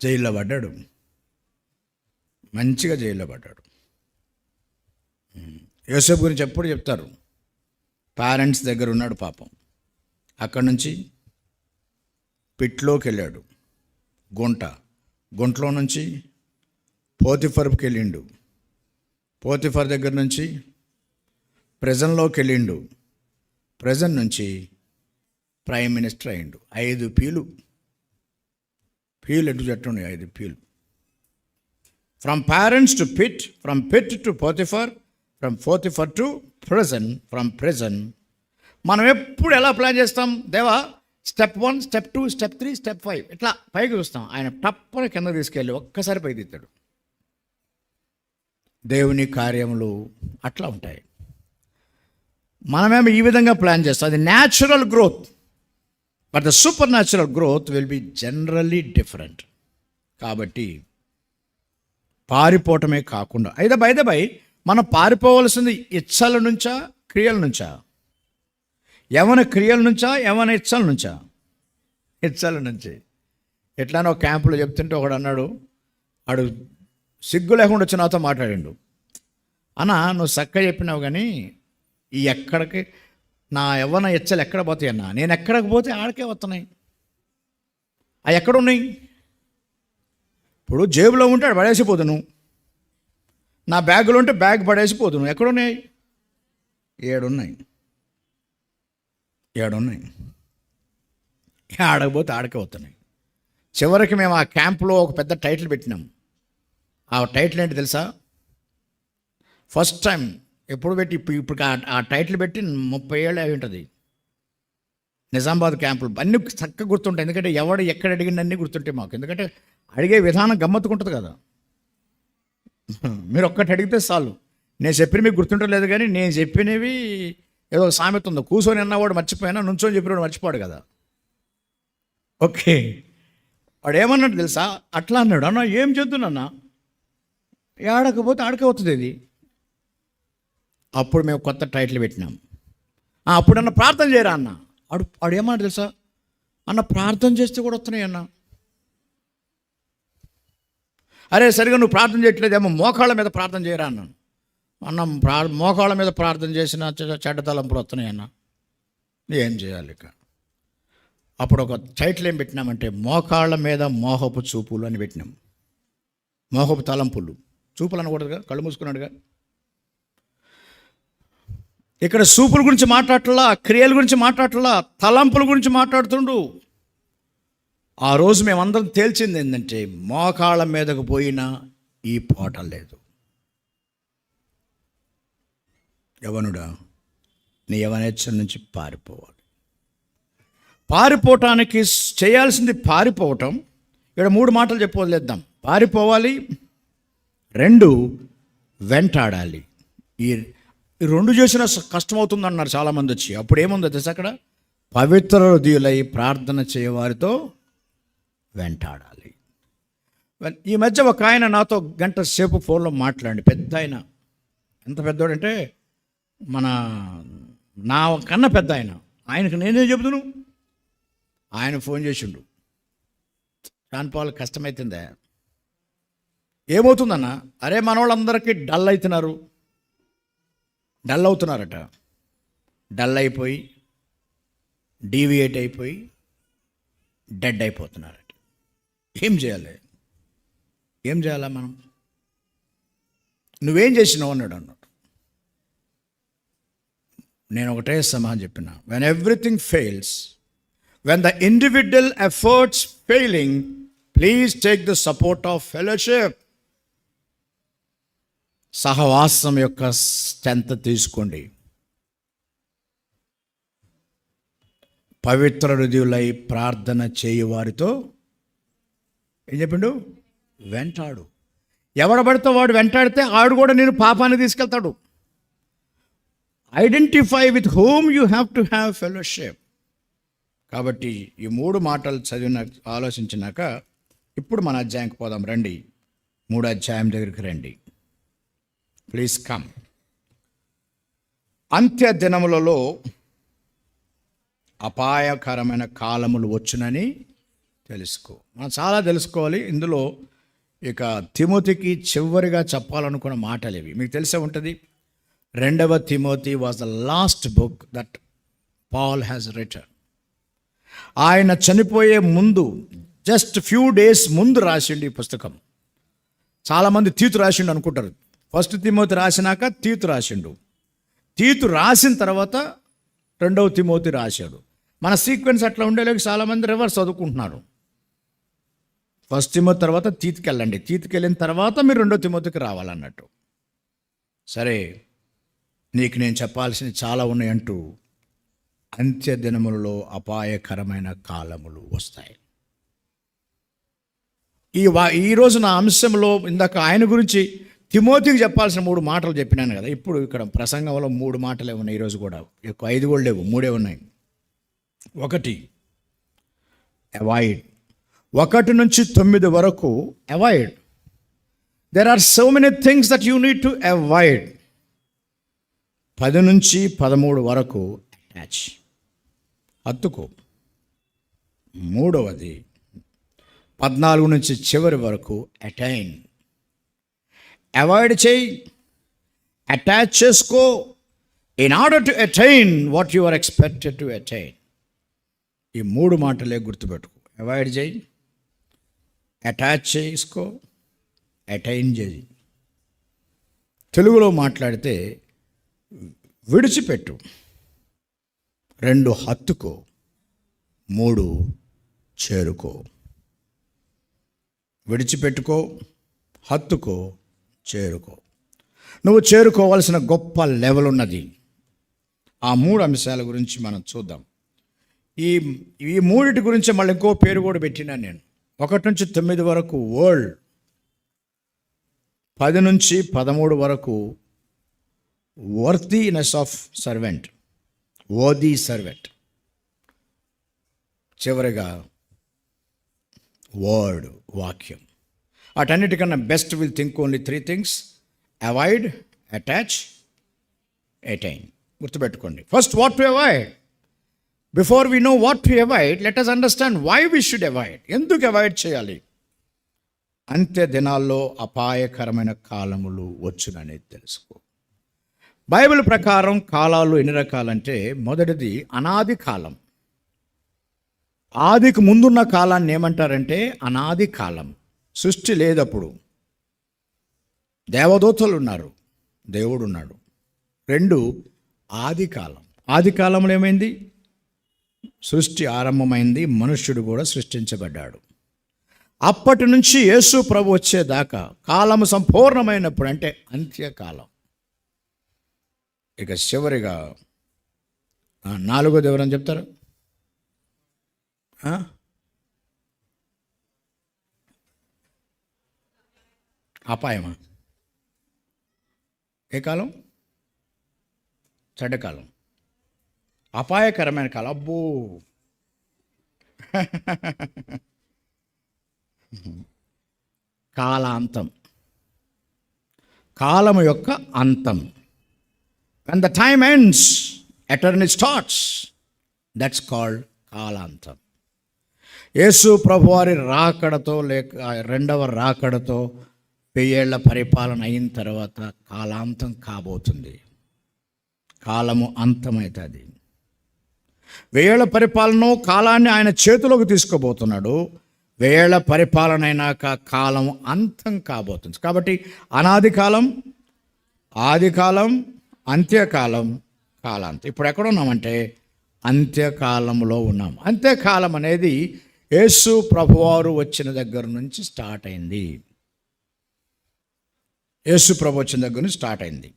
Speaker 1: జైల్లో పడ్డాడు, మంచిగా జైల్లో పడ్డాడు. యోసేపు గురించి ఎప్పుడు చెప్తారు, పేరెంట్స్ దగ్గర ఉన్నాడు పాపం, అక్కడి నుంచి పిట్లోకి వెళ్ళాడు, గుంటలో నుంచి పోతిఫర్కి వెళ్ళిండు, పోతిఫర్ దగ్గర నుంచి ప్రెజన్లోకి వెళ్ళిండు, ప్రెజన్ నుంచి ప్రైమ్ మినిస్టర్ అయ్యిండు. 5 పీలు ఎటు జట్టు ఉన్నాయి, 5 పీలు. From parents to pit, from pit to Potiphar, from Potiphar to prison, from prison. మనం ఎప్పుడు ఎలా ప్లాన్ చేస్తాం, దేవా స్టెప్ 1, స్టెప్ 2, స్టెప్ 3, స్టెప్ 5 ఇట్లా పైకి చూస్తాం. ఆయన టప్పని కింద తీసుకెళ్ళి ఒక్కసారి పైకి తీస్తాడు. దేవుని కార్యములు అట్లా ఉంటాయి. మనమేమో ఈ విధంగా ప్లాన్ చేస్తాం, అది natural growth. But the super natural growth will be generally different. కాబట్టి పారిపోవటమే కాకుండా బై మనం పారిపోవలసింది ఇచ్చల నుంచా, క్రియల నుంచా? యవన క్రియల నుంచా, యవన ఇచ్చల నుంచా? ఇచ్చల నుంచి. ఎట్లానో క్యాంపులో చెప్తుంటే ఒకడు అన్నాడు, వాడు సిగ్గు లేకుండా వచ్చి నాతో మాట్లాడిండు, అన్న నువ్వు చక్కగా చెప్పినావు కానీ ఈ ఎక్కడికి నా యవ్వన ఇచ్చలు ఎక్కడ పోతాయి అన్న, నేను ఎక్కడికి పోతే ఆడకే వస్తున్నాయి. అవి ఎక్కడున్నాయి? ఇప్పుడు జేబులో ఉంటే ఆడు పడేసిపోదును, నా బ్యాగులో ఉంటే బ్యాగ్ పడేసిపోదును. ఎక్కడున్నాయి? 7 ఉన్నాయి. ఆడకపోతే ఆడకే వస్తున్నాయి. చివరికి మేము ఆ క్యాంపులో ఒక పెద్ద టైటిల్ పెట్టినాం. ఆ టైటిల్ ఏంటి తెలుసా? ఫస్ట్ టైం ఎప్పుడు పెట్టి ఇప్పుడు ఆ టైటిల్ పెట్టి 30 ఏళ్ళు అయి ఉంటుంది. నిజామాబాద్ క్యాంపులు అన్నీ చక్కగా గుర్తుంటాయి, ఎందుకంటే ఎవడు ఎక్కడ అడిగిన అన్నీ గుర్తుంటాయి మాకు. ఎందుకంటే అడిగే విధానం గమ్మత్తుకుంటుంది కదా. మీరు ఒక్కటి అడిగితే చాలు. నేను చెప్పిన మీకు గుర్తుంటలేదు, కానీ నేను చెప్పినవి ఏదో సామెత ఉందో, కూర్చొని అన్నవాడు మర్చిపోయినా నుంచొని చెప్పినవాడు మర్చిపోడు కదా. ఓకే, వాడు ఏమన్నాడు తెలుసా? అట్లా అన్నాడు, అన్న ఏం చేద్దునన్నా, ఆడకపోతే ఆడకే వస్తుంది ఇది. అప్పుడు మేము కొత్త టైటిల్ పెట్టినాం. అప్పుడన్నా ప్రార్థన చేయరా అన్న. వాడు ఏమన్నాడు తెలుసా? అన్న ప్రార్థన చేస్తే కూడా వస్తున్నాయి అన్న. అరే సరిగా నువ్వు ప్రార్థన చేయట్లేదేమో, మోకాళ్ళ మీద ప్రార్థన చేయరా అన్నాను. మోకాళ్ళ మీద ప్రార్థన చేసిన చెడ్డ తలంపులు వస్తున్నాయి అన్న. ఏం చేయాలి ఇక? అప్పుడు ఒక టైటిల్ ఏం పెట్టినామంటే, మోకాళ్ళ మీద మోహపు చూపులు అని పెట్టినాం. మోహపు తలంపులు, చూపులు అనకూడదుగా, కళ్ళు మూసుకున్నాడుగా. ఇక్కడ చూపుల గురించి మాట్లాడట్లా, క్రియల గురించి మాట్లాడట్లా, తలంపుల గురించి మాట్లాడుతుండు. ఆ రోజు మేమందరం తేల్చింది ఏంటంటే, మోకాళ్ళ మీదకు పోయినా ఈ పోట లేదు. యవనుడా, నీ యవనేచ్ఛల నుంచి పారిపోవాలి. పారిపోవటానికి చేయాల్సింది పారిపోవటం. ఇక్కడ 3 మాటలు చెప్పి వదిలేద్దాం. పారిపోవాలి, 2 వెంటాడాలి. ఈ 2 చేసినా కష్టమవుతుంది అన్నారు చాలామంది వచ్చి. అప్పుడు ఏముందో తెలుసా? అక్కడ పవిత్ర హృదయులై ప్రార్థన చేయవారితో వెంటాడాలి. ఈ మధ్య ఒక ఆయన నాతో 1 గంట సేపు ఫోన్లో మాట్లాడి, పెద్ద ఆయన, ఎంత పెద్దోడంటే నా కన్నా పెద్ద ఆయన. ఆయనకు నేనేం చెబుతును, ఆయన ఫోన్ చేసిండు, జాన్ పాల్ కష్టమవుతుందా? ఏమవుతుందన్న? అరే మన వాళ్ళందరికీ డల్ అవుతున్నారట. డల్ అయిపోయి, డీవియేట్ అయిపోయి, డెడ్ అయిపోతున్నారట. ఏం చేయాలా మనం? నువ్వేం చేసినావు అన్నాడు. నేను ఒకటే సమాధానం చెప్పిన, when everything fails, when the individual efforts failing, please take the support of fellowship. సహవాసం యొక్క స్ట్రెంత్ తీసుకోండి. పవిత్ర హృదయులై ప్రార్థన చేయు వారితో ఏం చెప్పిండు? వెంటాడు. ఎవడబడితే వాడు వెంటాడితే ఆడు కూడా నేను పాపాన్ని తీసుకెళ్తాడు. Identify with whom you have to have fellowship. కాబట్టి ఈ 3 మాటలు ఆలోచించినాక ఇప్పుడు మన అధ్యాయంకి పోదాం. రండి, 3వ అధ్యాయం దగ్గరికి రండి. Please come. అంత్య దినములలో అపాయకరమైన కాలములు వచ్చునని తెలుసుకో. మనం చాలా తెలుసుకోవాలి. ఇందులో ఇక తిమోతికి చివరిగా చెప్పాలనుకున్న మాటలు ఇవి. మీకు తెలిసే ఉంటుంది, 2వ Timothy was the last book that Paul has written. ఆయన చనిపోయే ముందు జస్ట్ ఫ్యూ డేస్ ముందు రాసిండు ఈ పుస్తకం. చాలామంది తీతు రాసిండు అనుకుంటారు. ఫస్ట్ తిమోతి రాసినాక తీతు రాసిండు. తీతు రాసిన తర్వాత 2వ తిమోతి రాశాడు. మన సీక్వెన్స్ అట్లా ఉండేలాగా చాలామంది రివర్స్ చదువుకుంటున్నారు. ఫస్ట్ తిమోతి తర్వాత తీతుకి వెళ్ళండి, తీతుకి వెళ్ళిన తర్వాత మీరు 2వ తిమోతికి రావాలన్నట్టు. సరే, నీకు నేను చెప్పాల్సినవి చాలా ఉన్నాయంటూ అంత్య దినములలో అపాయకరమైన కాలములు వస్తాయి. ఈరోజు నా అంశంలో ఇందాక ఆయన గురించి తిమోతికి చెప్పాల్సిన 3 మాటలు చెప్పినాను కదా. ఇప్పుడు ఇక్కడ ప్రసంగంలో 3 మాటలే ఉన్నాయి. ఈరోజు కూడా ఎక్కువ 5 కూడా లేవు, 3 ఉన్నాయి. 1, అవాయిడ్. 1 నుంచి 9 వరకు avoid. There are so many things that you need to avoid. 10 నుంచి 13 వరకు అటాచ్, హత్తుకో. 3వది 14 నుంచి చివరి వరకు అటైన్. అవాయిడ్ చేయి, అటాచ్ చేసుకో, in order to attain what you are expected to attain. ఈ 3 మాటలే గుర్తుపెట్టుకో. అవాయిడ్ చేయి, అటాచ్ చేసుకో, అటైన్ చేయి. తెలుగులో మాట్లాడితే విడిచిపెట్టు, 2 హత్తుకో, 3 చేరుకో. విడిచిపెట్టుకో, హత్తుకో, చేరుకో. నువ్వు చేరుకోవాల్సిన గొప్ప లెవెల్ ఉన్నది. ఆ 3 అంశాల గురించి మనం చూద్దాం. ఈ 3 గురించి మళ్ళీ ఇంకో పేరు కూడా పెట్టినా నేను. 1 నుంచి 9 వరకు వరల్డ్, 10 నుంచి 13 వరకు worthiness of servant, worthy servant. చివరిగా వర్డ్, వాక్యం. వాటన్నిటికన్నా best will think only 3 things: avoid, attach, attain. గుర్తుపెట్టుకోండి. First, what to avoid. Before we know what to avoid, let us understand why we should avoid. ఎందుకు avoid చేయాలి? అంత్య దినాల్లో అపాయకరమైన కాలములు వచ్చుననేది తెలుసుకో. బైబిల్ ప్రకారం కాలాలు ఎన్ని రకాలంటే, మొదటిది అనాది కాలం. ఆదికి ముందున్న కాలాన్ని ఏమంటారంటే అనాది కాలం. సృష్టి లేదప్పుడు, దేవదూతలు ఉన్నారు, దేవుడు ఉన్నాడు. 2, ఆది కాలం. ఆది కాలంలో ఏమైంది? సృష్టి ఆరంభమైంది, మనుష్యుడు కూడా సృష్టించబడ్డాడు. అప్పటి నుంచి యేసు ప్రభు వచ్చేదాకా కాలము సంపూర్ణమైనప్పుడు అంటే అంత్యకాలం. ఇక చివరిగా 4వది ఎవరని చెప్తారు? అపాయమా? ఏ కాలం? చెడ్డకాలం, అపాయకరమైన కాలం. అబ్బో, కాలాంతం, కాలము యొక్క అంతం. when the time ends, eternity starts. that's called కాలాంతం. యేసు ప్రభువారి రాకడతో లేక 2వ రాకడతో 1000 ఏళ్ల పరిపాలన అయిన తర్వాత కాలాంతం కాబోతుంది. కాలము అంతమవుతుంది. 1000 ఏళ్ల పరిపాలన కాలాన్ని ఆయన చేతిలోకి తీసుకోబోతున్నాడు. 1000 ఏళ్ల పరిపాలన అయినాక కాలం అంతం కాబోతుంది. కాబట్టి అనాది కాలం, ఆది కాలం, అంత్యకాలం, కాలాంతం. ఇప్పుడు ఎక్కడ ఉన్నామంటే అంత్యకాలంలో ఉన్నాం. అంత్యకాలం అనేది యేసు ప్రభువారు వచ్చిన దగ్గర నుంచి స్టార్ట్ అయింది. యేసు ప్రభు వచ్చిన దగ్గర నుంచి స్టార్ట్ అయింది.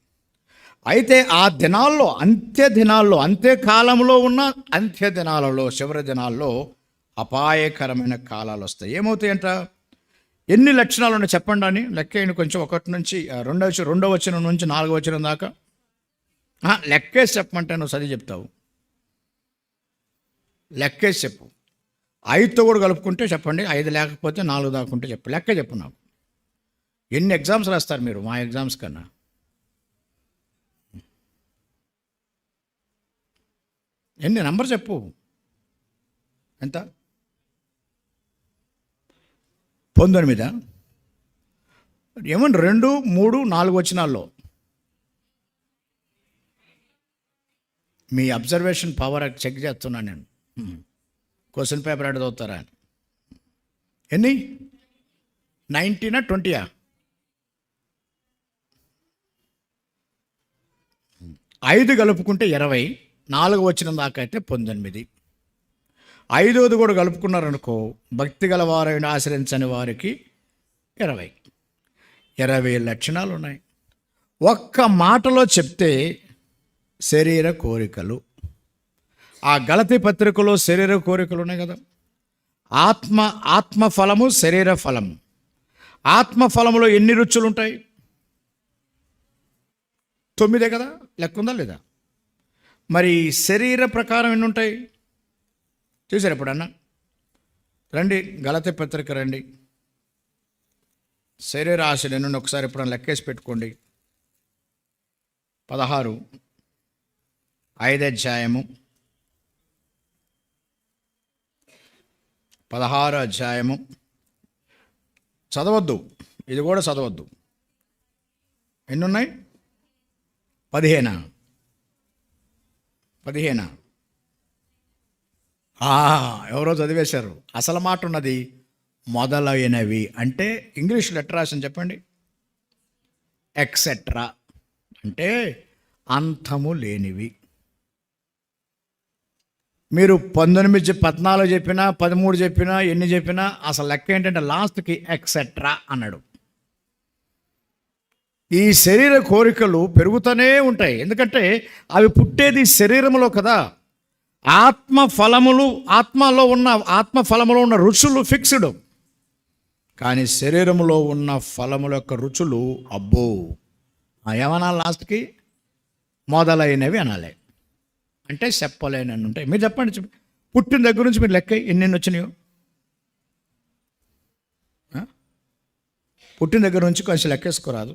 Speaker 1: అయితే ఆ దినాల్లో, అంత్యకాలంలో ఉన్న అంత్య దినాలలో, చివరి దినాల్లో అపాయకరమైన కాలాలు వస్తాయి. ఏమవుతాయంట? ఎన్ని లక్షణాలు ఉన్నాయి చెప్పండి అని లెక్కేయండి కొంచెం. 1 నుంచి 2వ వచనం నుంచి 4వ వచనం దాకా లెక్కేసి చెప్పమంటే నువ్వు చదివి చెప్తావు. లెక్కేసి చెప్పు. 5తో కూడా కలుపుకుంటే చెప్పండి, 5 లేకపోతే 4 దాకుంటే చెప్పు. లెక్క చెప్పు నాకు. ఎన్ని ఎగ్జామ్స్ రాస్తారు మీరు మా ఎగ్జామ్స్ కన్నా? ఎన్ని నంబర్ చెప్పు, ఎంత? 19. ఏమన్నా 2, 3, 4 వచనాల్లో మీ అబ్జర్వేషన్ పవర్ చెక్ చేస్తున్నాను నేను. క్వశ్చన్ పేపర్ అడిగి చదువుతారా అని. ఎన్ని? 19 20? 5 కలుపుకుంటే 20, 4 వచ్చిన దాకా అయితే 19. 5వది కూడా కలుపుకున్నారనుకో, భక్తి గల వారైన ఆశ్రయించని వారికి 20 లక్షణాలు ఉన్నాయి. ఒక్క మాటలో చెప్తే శరీర కోరికలు. ఆ గలతీ పత్రికలో శరీర కోరికలు ఉన్నాయి కదా. ఆత్మ ఫలము, శరీర ఫలము. ఆత్మ ఫలములో ఎన్ని రుచులు ఉంటాయి? 9 కదా, లెక్క ఉందా లేదా? మరి శరీర ప్రకారం ఎన్ని ఉంటాయి చూసారు ఎప్పుడన్నా? రండి గలతీ పత్రిక రండి. శరీర ఆశలు ఎన్ని ఒకసారి ఎప్పుడన్నా లెక్కేసి పెట్టుకోండి. 16, 5 అధ్యాయము, 16 అధ్యాయము. చదవద్దు, ఇది కూడా చదవద్దు. ఎన్ని ఉన్నాయి? 15. ఎవరో చదివేశారు. అసలు మాట ఉన్నది మొదలైనవి అంటే ఇంగ్లీష్ లెటర్ రాసిన చెప్పండి. ఎక్సెట్రా అంటే అంతము లేనివి. మీరు 19, 14 చెప్పినా, 13 చెప్పినా, ఎన్ని చెప్పినా అసలు లెక్క ఏంటంటే లాస్ట్కి ఎక్సెట్రా అన్నాడు. ఈ శరీర కోరికలు పెరుగుతూనే ఉంటాయి. ఎందుకంటే అవి పుట్టేది శరీరంలో కదా. ఆత్మ ఫలములో ఉన్న రుచులు ఫిక్స్డ్, కానీ శరీరంలో ఉన్న ఫలముల యొక్క రుచులు అబ్బో ఏమనాలి? లాస్ట్కి మొదలైనవి అనాలి. అంటే చెప్పలేనని ఉంటాయి. మీరు చెప్పండి, పుట్టిన దగ్గర నుంచి మీరు లెక్క ఎన్ని వచ్చినాయో. పుట్టిన దగ్గర నుంచి కొంచెం లెక్కేసుకోరాదు.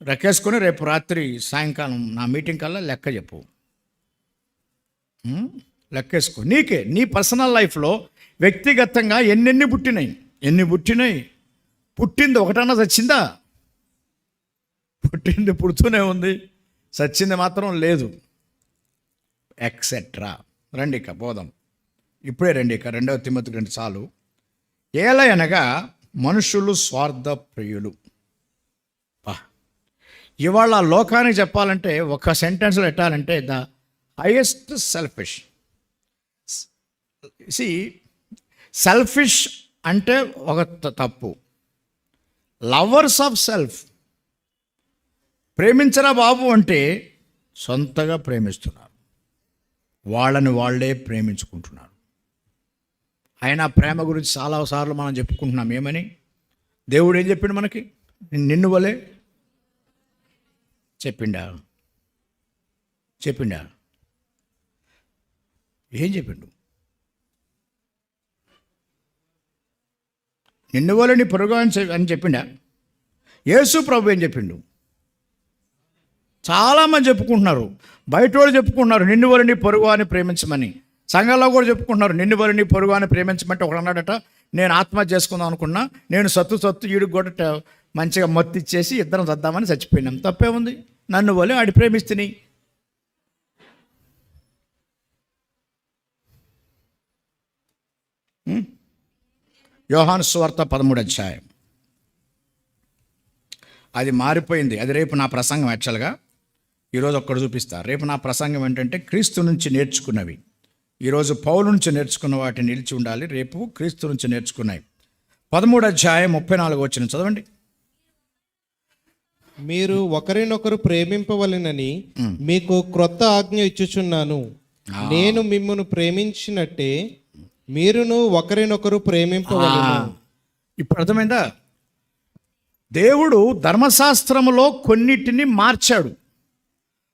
Speaker 1: లెక్కేసుకొని రేపు రాత్రి సాయంకాలం నా మీటింగ్ కల్లా లెక్క చెప్పు. లెక్కేసుకో. నీ పర్సనల్ లైఫ్లో వ్యక్తిగతంగా ఎన్ని పుట్టినాయి. పుట్టింది ఒకటన్నా చచ్చిందా? పుట్టింది పుడుతూనే ఉంది, చచ్చింది మాత్రం లేదు. ఎక్సెట్రా. రండి ఇక పోదాం. ఇప్పుడే రండి ఇక 2 తిమోతి 2 చాలు. ఏలయనగా మనుషులు స్వార్థ ప్రియులు. ఇవాళ లోకానికి చెప్పాలంటే ఒక సెంటెన్స్లో పెట్టాలంటే ద హైయెస్ట్ సెల్ఫిష్. సెల్ఫిష్ అంటే ఒక తప్పు. Lovers of self. ప్రేమించరా బాబు అంటే సొంతగా ప్రేమిస్తున్నారు, వాళ్ళని వాళ్ళే ప్రేమించుకుంటున్నారు. అయినా ప్రేమ గురించి చాలాసార్లు మనం చెప్పుకుంటున్నాం. ఏమని? దేవుడు ఏం చెప్పిండు మనకి? నిన్ను వలే చెప్పిండా? ఏం చెప్పిండు? నిన్ను వలే నీ పొరుగు అని చెప్పిండా? యేసు ప్రభు ఏం చెప్పిండు? చాలామంది చెప్పుకుంటున్నారు, బయట వాళ్ళు చెప్పుకుంటున్నారు నిన్ను వలె నీ పొరుగు అని ప్రేమించమని. సంఘంలో కూడా చెప్పుకుంటున్నారు నిన్ను వలె నీ పొరుగు అని ప్రేమించమంటే ఒకడు అన్నాడట, నేను ఆత్మహత్య చేసుకుందాం అనుకున్నా, నేను సత్తు ఈడికి కూడా మంచిగా మత్తు ఇచ్చేసి ఇద్దరం చద్దామని చచ్చిపోయినాం. తప్పే ఉంది? నన్ను వలె ఆడి ప్రేమిస్తుని. యోహాను సువార్త 13 అధ్యాయం. అది మారిపోయింది. అది రేపు నా ప్రసంగం. యాక్చువల్గా ఈరోజు ఒక్కడు చూపిస్తా. రేపు నా ప్రసంగం ఏంటంటే క్రీస్తు నుంచి నేర్చుకున్నవి. ఈరోజు పౌలు నుంచి నేర్చుకున్న వాటిని నిలిచి ఉండాలి, రేపు క్రీస్తు నుంచి నేర్చుకున్నాయి. 13 అధ్యాయం 34 వచనం చదవండి.
Speaker 2: మీరు ఒకరినొకరు ప్రేమింపవలెనని మీకు క్రొత్త ఆజ్ఞ ఇచ్చుచున్నాను. నేను మిమ్మును ప్రేమించినట్టే మీరును ఒకరినొకరు ప్రేమింపవలెను.
Speaker 1: ఇప్పుడు అర్థమైందా? దేవుడు ధర్మశాస్త్రములో కొన్నిటిని మార్చాడు.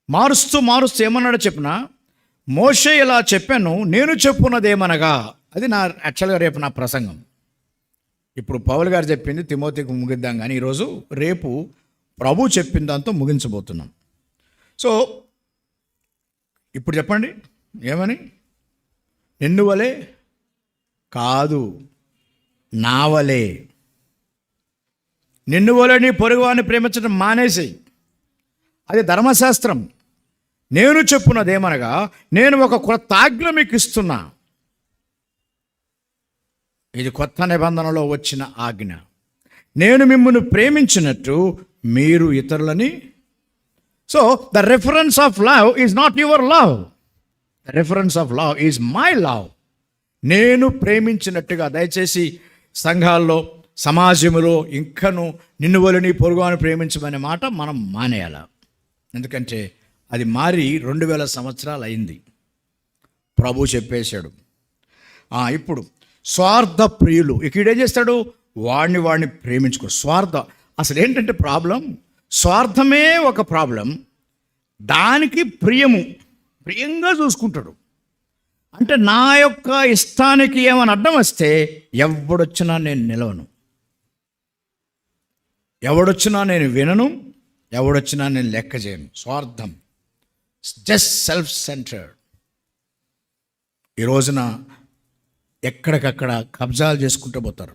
Speaker 1: మారుస్తూ ఏమన్నాడో చెప్పిన, మోషే ఇలా చెప్పాను, నేను చెప్పున్నదేమనగా. అది నా యాక్చువల్గా రేపు నా ప్రసంగం. ఇప్పుడు పౌలు గారు చెప్పింది తిమోతికి ముగిద్దాం, కానీ ఈరోజు రేపు ప్రభు చెప్పిన దాంతో ముగించబోతున్నాం. సో ఇప్పుడు చెప్పండి, ఏమని? నిన్ను వలే కాదు, నా వలే. నిన్ను వలే నీ పొరుగువాని ప్రేమించడం మానేసేయి. అది ధర్మశాస్త్రం. నేను చెప్పున్నదేమనగా, నేను ఒక కొత్త ఆజ్ఞ మీకు ఇస్తున్నా. ఇది కొత్త నిబంధనలో వచ్చిన ఆజ్ఞ. నేను మిమ్మల్ని ప్రేమించినట్టు మీరు ఇతరులని. So the reference of love is not your love, the reference of love is my love. నేను ప్రేమించినట్టుగా. దయచేసి సంఘాల్లో, సమాజంలో ఇంకను నిన్ను వలె నీ పొరుగువాని ప్రేమించమనే మాట మనం మానేయాల. ఎందుకంటే అది మారి 2000 సంవత్సరాలు అయింది. ప్రభు చెప్పేశాడు. ఇప్పుడు స్వార్థ ప్రియులు. ఇక్కడేం చేస్తాడు? వాడిని ప్రేమించుకో. అసలు ఏంటంటే ప్రాబ్లం, స్వార్థమే ఒక ప్రాబ్లం. దానికి ప్రియంగా చూసుకుంటాడు. అంటే నా యొక్క ఇష్టానికి ఏమైనా అడ్డం వస్తే ఎవడొచ్చినా నేను నిలవను, ఎవడొచ్చినా నేను వినను, ఎవడొచ్చినా నేను లెక్క చేయను. స్వార్థం, జస్ట్ సెల్ఫ్ సెంటర్డ్. ఈ రోజున ఎక్కడికక్కడ కబ్జాలు చేసుకుంటూ పోతారు,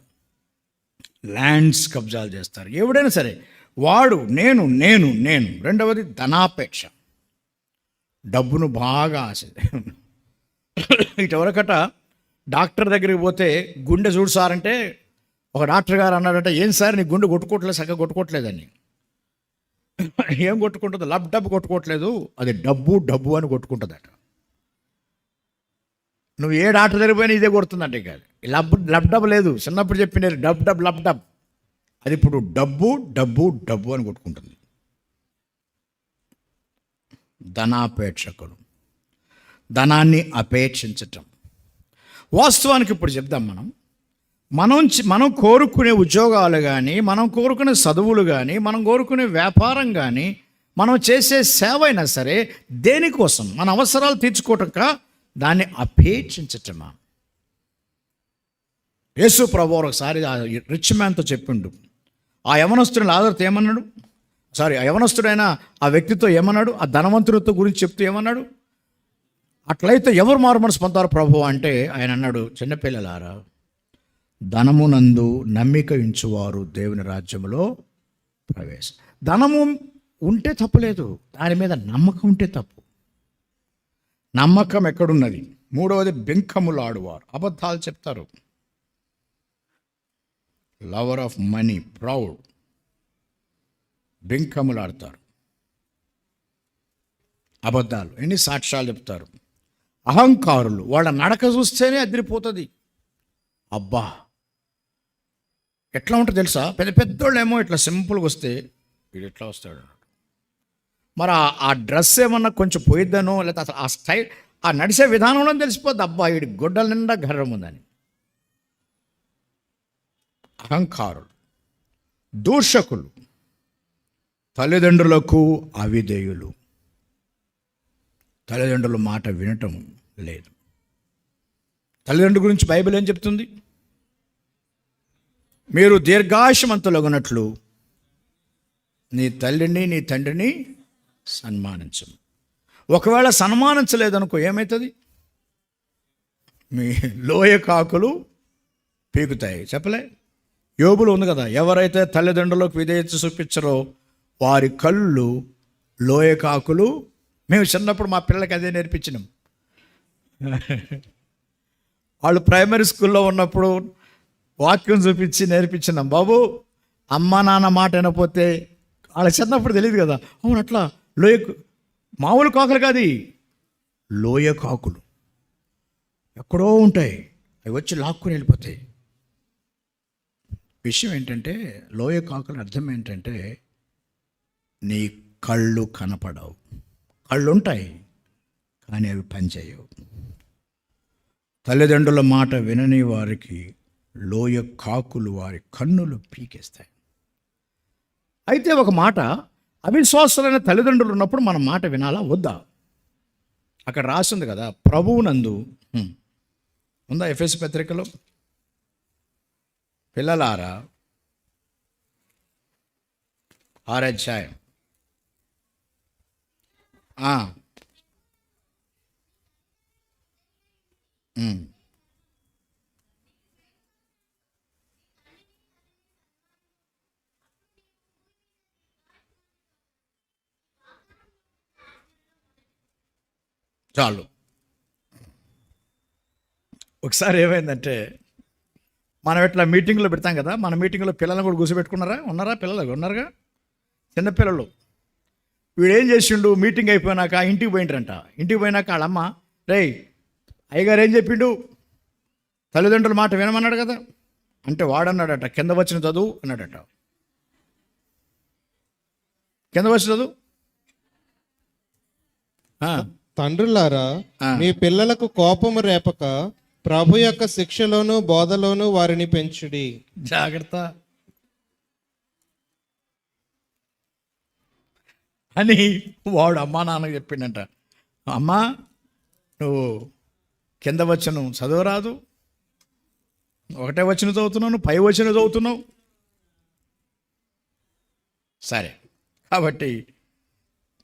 Speaker 1: ల్యాండ్స్ కబ్జాలు చేస్తారు. ఎవడైనా సరే వాడు నేను నేను నేను. రెండవది ధనాపేక్ష, డబ్బును బాగా ఆశ. ఇటువరకట డాక్టర్ దగ్గరికి పోతే గుండె చూడు సార్ అంటే, ఒక డాక్టర్ గారు అన్నాడంటే, ఏం సార్ నీ గుండె కొట్టుకోవట్లేదు, చక్కగా కొట్టుకోవట్లేదని. ఏం కొట్టుకుంటుంది? డబ్బు కొట్టుకోవట్లేదు, అది డబ్బు అని కొట్టుకుంటుందట. నువ్వు ఏ డాక్టర్ దగ్గర పోయినా ఇదే కొడుతుందంటే కాదు. డబ్బు లేదు, చిన్నప్పుడు చెప్పినారు డబ్. అది ఇప్పుడు డబ్బు అని కొట్టుకుంటుంది. ధనాపేక్షకులు, ధనాన్ని అపేక్షించటం. వాస్తవానికి ఇప్పుడు చెప్దాం, మనం కోరుకునే ఉద్యోగాలు కానీ, మనం కోరుకునే చదువులు కానీ, మనం కోరుకునే వ్యాపారం కానీ, మనం చేసే సేవ అయినా సరే దేనికోసం? మన అవసరాలు తీర్చుకోవటంక దాన్ని అపేక్షించటమా? యేసు ప్రభు ఒకసారి ఆ రిచ్ మ్యాన్తో చెప్పిండు. ఆ యవనస్తుడిని లాజరుతో ఏమన్నాడు? ఆ యవనస్తుడైన ఆ వ్యక్తితో ఏమన్నాడు? ఆ ధనవంతుడితో గురించి చెప్తూ ఏమన్నాడు? అట్లయితే ఎవరు మారు మనసు పొందారు ప్రభు అంటే ఆయన అన్నాడు, చిన్నపిల్లలారా, ధనమునందు నమ్మిక ఉంచువారు దేవుని రాజ్యములో ప్రవేశం. ధనము ఉంటే తప్పులేదు, దాని మీద నమ్మకం ఉంటే తప్పు. నమ్మకం ఎక్కడున్నది? మూడవది బెంకములాడువారు, అబద్ధాలు చెప్తారు. లవర్ ఆఫ్ మనీ, ప్రౌడ్, బెంకములాడతారు, అబద్ధాలు, ఎన్ని సాక్ష్యాలు చెప్తారు. అహంకారులు, వాళ్ళ నడక చూస్తేనే అదిరిపోతుంది. అబ్బా ఎట్లా ఉంటుంది తెలుసా? పెద్దోళ్ళు ఏమో ఇట్లా సింపుల్గా వస్తే వీడు ఎట్లా వస్తాడు, మరి ఆ డ్రెస్ ఏమన్నా కొంచెం పోయిద్దనో, లేకపోతే అసలు ఆ స్టైల్, ఆ నడిచే విధానంలో తెలిసిపోద్ది, అబ్బా వీడి గొడ్డల నిండా గర్వం ఉందని. అహంకారులు, దూషకులు, తల్లిదండ్రులకు అవిధేయులు. తల్లిదండ్రుల మాట వినటం లేదు. తల్లిదండ్రుల గురించి బైబిల్ ఏం చెప్తుంది? మీరు దీర్ఘాయుష్మంతులగునట్లు నీ తల్లిని నీ తండ్రిని సన్మానించు. ఒకవేళ సన్మానించలేదనుకో ఏమవుతుంది? మీ లోయ కాకులు పీకుతాయి. చెప్పలే? యోబులో ఉంది కదా, ఎవరైతే తల్లిదండ్రులకు విధేయత చూపించరో వారి కళ్ళు లోయ కాకులు. మేము చిన్నప్పుడు మా పిల్లలకి అదే నేర్పించినాం. వాళ్ళు ప్రైమరీ స్కూల్లో ఉన్నప్పుడు వాక్యం చూపించి నేర్పించినాం. బాబు, అమ్మ నాన్న మాట వినపోతే, వాళ్ళకి చిన్నప్పుడు తెలియదు కదా, అవును అట్లా మామూలు కాకులు కాదు, లోయ కాకులు ఎక్కడో ఉంటాయి, అవి వచ్చి లాక్కుని వెళ్ళిపోతాయి. విషయం ఏంటంటే, లోయ కాకుల అర్థం ఏంటంటే, నీ కళ్ళు కనపడవు. కళ్ళు ఉంటాయి కానీ అవి పనిచేయవు. తల్లిదండ్రుల మాట వినని వారికి లోయ కాకులు వారి కన్నులు పీకేస్తాయి. అయితే ఒక మాట, అవిశ్వాసులైన తల్లిదండ్రులు ఉన్నప్పుడు మనం మాట వినాలా వద్దా? అక్కడ రాసింది కదా, ప్రభువునందు ఉందా? ఎఫెసీ పత్రికలో, పిల్లలారా 6వ అధ్యాయం ఉమ్. చాలు. ఒకసారి ఏమైందంటే, మనం ఇట్లా మీటింగ్లో పెడతాం కదా, మన మీటింగ్లో పిల్లలను కూడా కూర్చోబెట్టుకున్నారా? ఉన్నారా? పిల్లలు ఉన్నారుగా, చిన్నపిల్లలు. వీడు ఏం చేసిండు, మీటింగ్ అయిపోయినాక ఇంటికి పోయింటారంట. ఇంటికి పోయినాక వాళ్ళమ్మ, రేయ్ అయ్యగారు ఏం చెప్పిండు, తల్లిదండ్రుల మాట వినమన్నాడు కదా అంటే వాడన్నాడట, కింద వచ్చిన చదువు అన్నాడట. కింద వచ్చిన చదువు.
Speaker 2: తండ్రులారా, మీ పిల్లలకు కోపము రేపక ప్రభు యొక్క శిక్షలోను బోధలోను వారిని పెంచుడి.
Speaker 1: జాగ్రత్త అని వాడు అమ్మా నాన్నకు చెప్పిండంట. అమ్మా, నువ్వు కింద వచ్చను చదవరాదు, ఒకటే వచ్చిన చదువుతున్నావు, పై వచ్చిన చదువుతున్నావు. సరే, కాబట్టి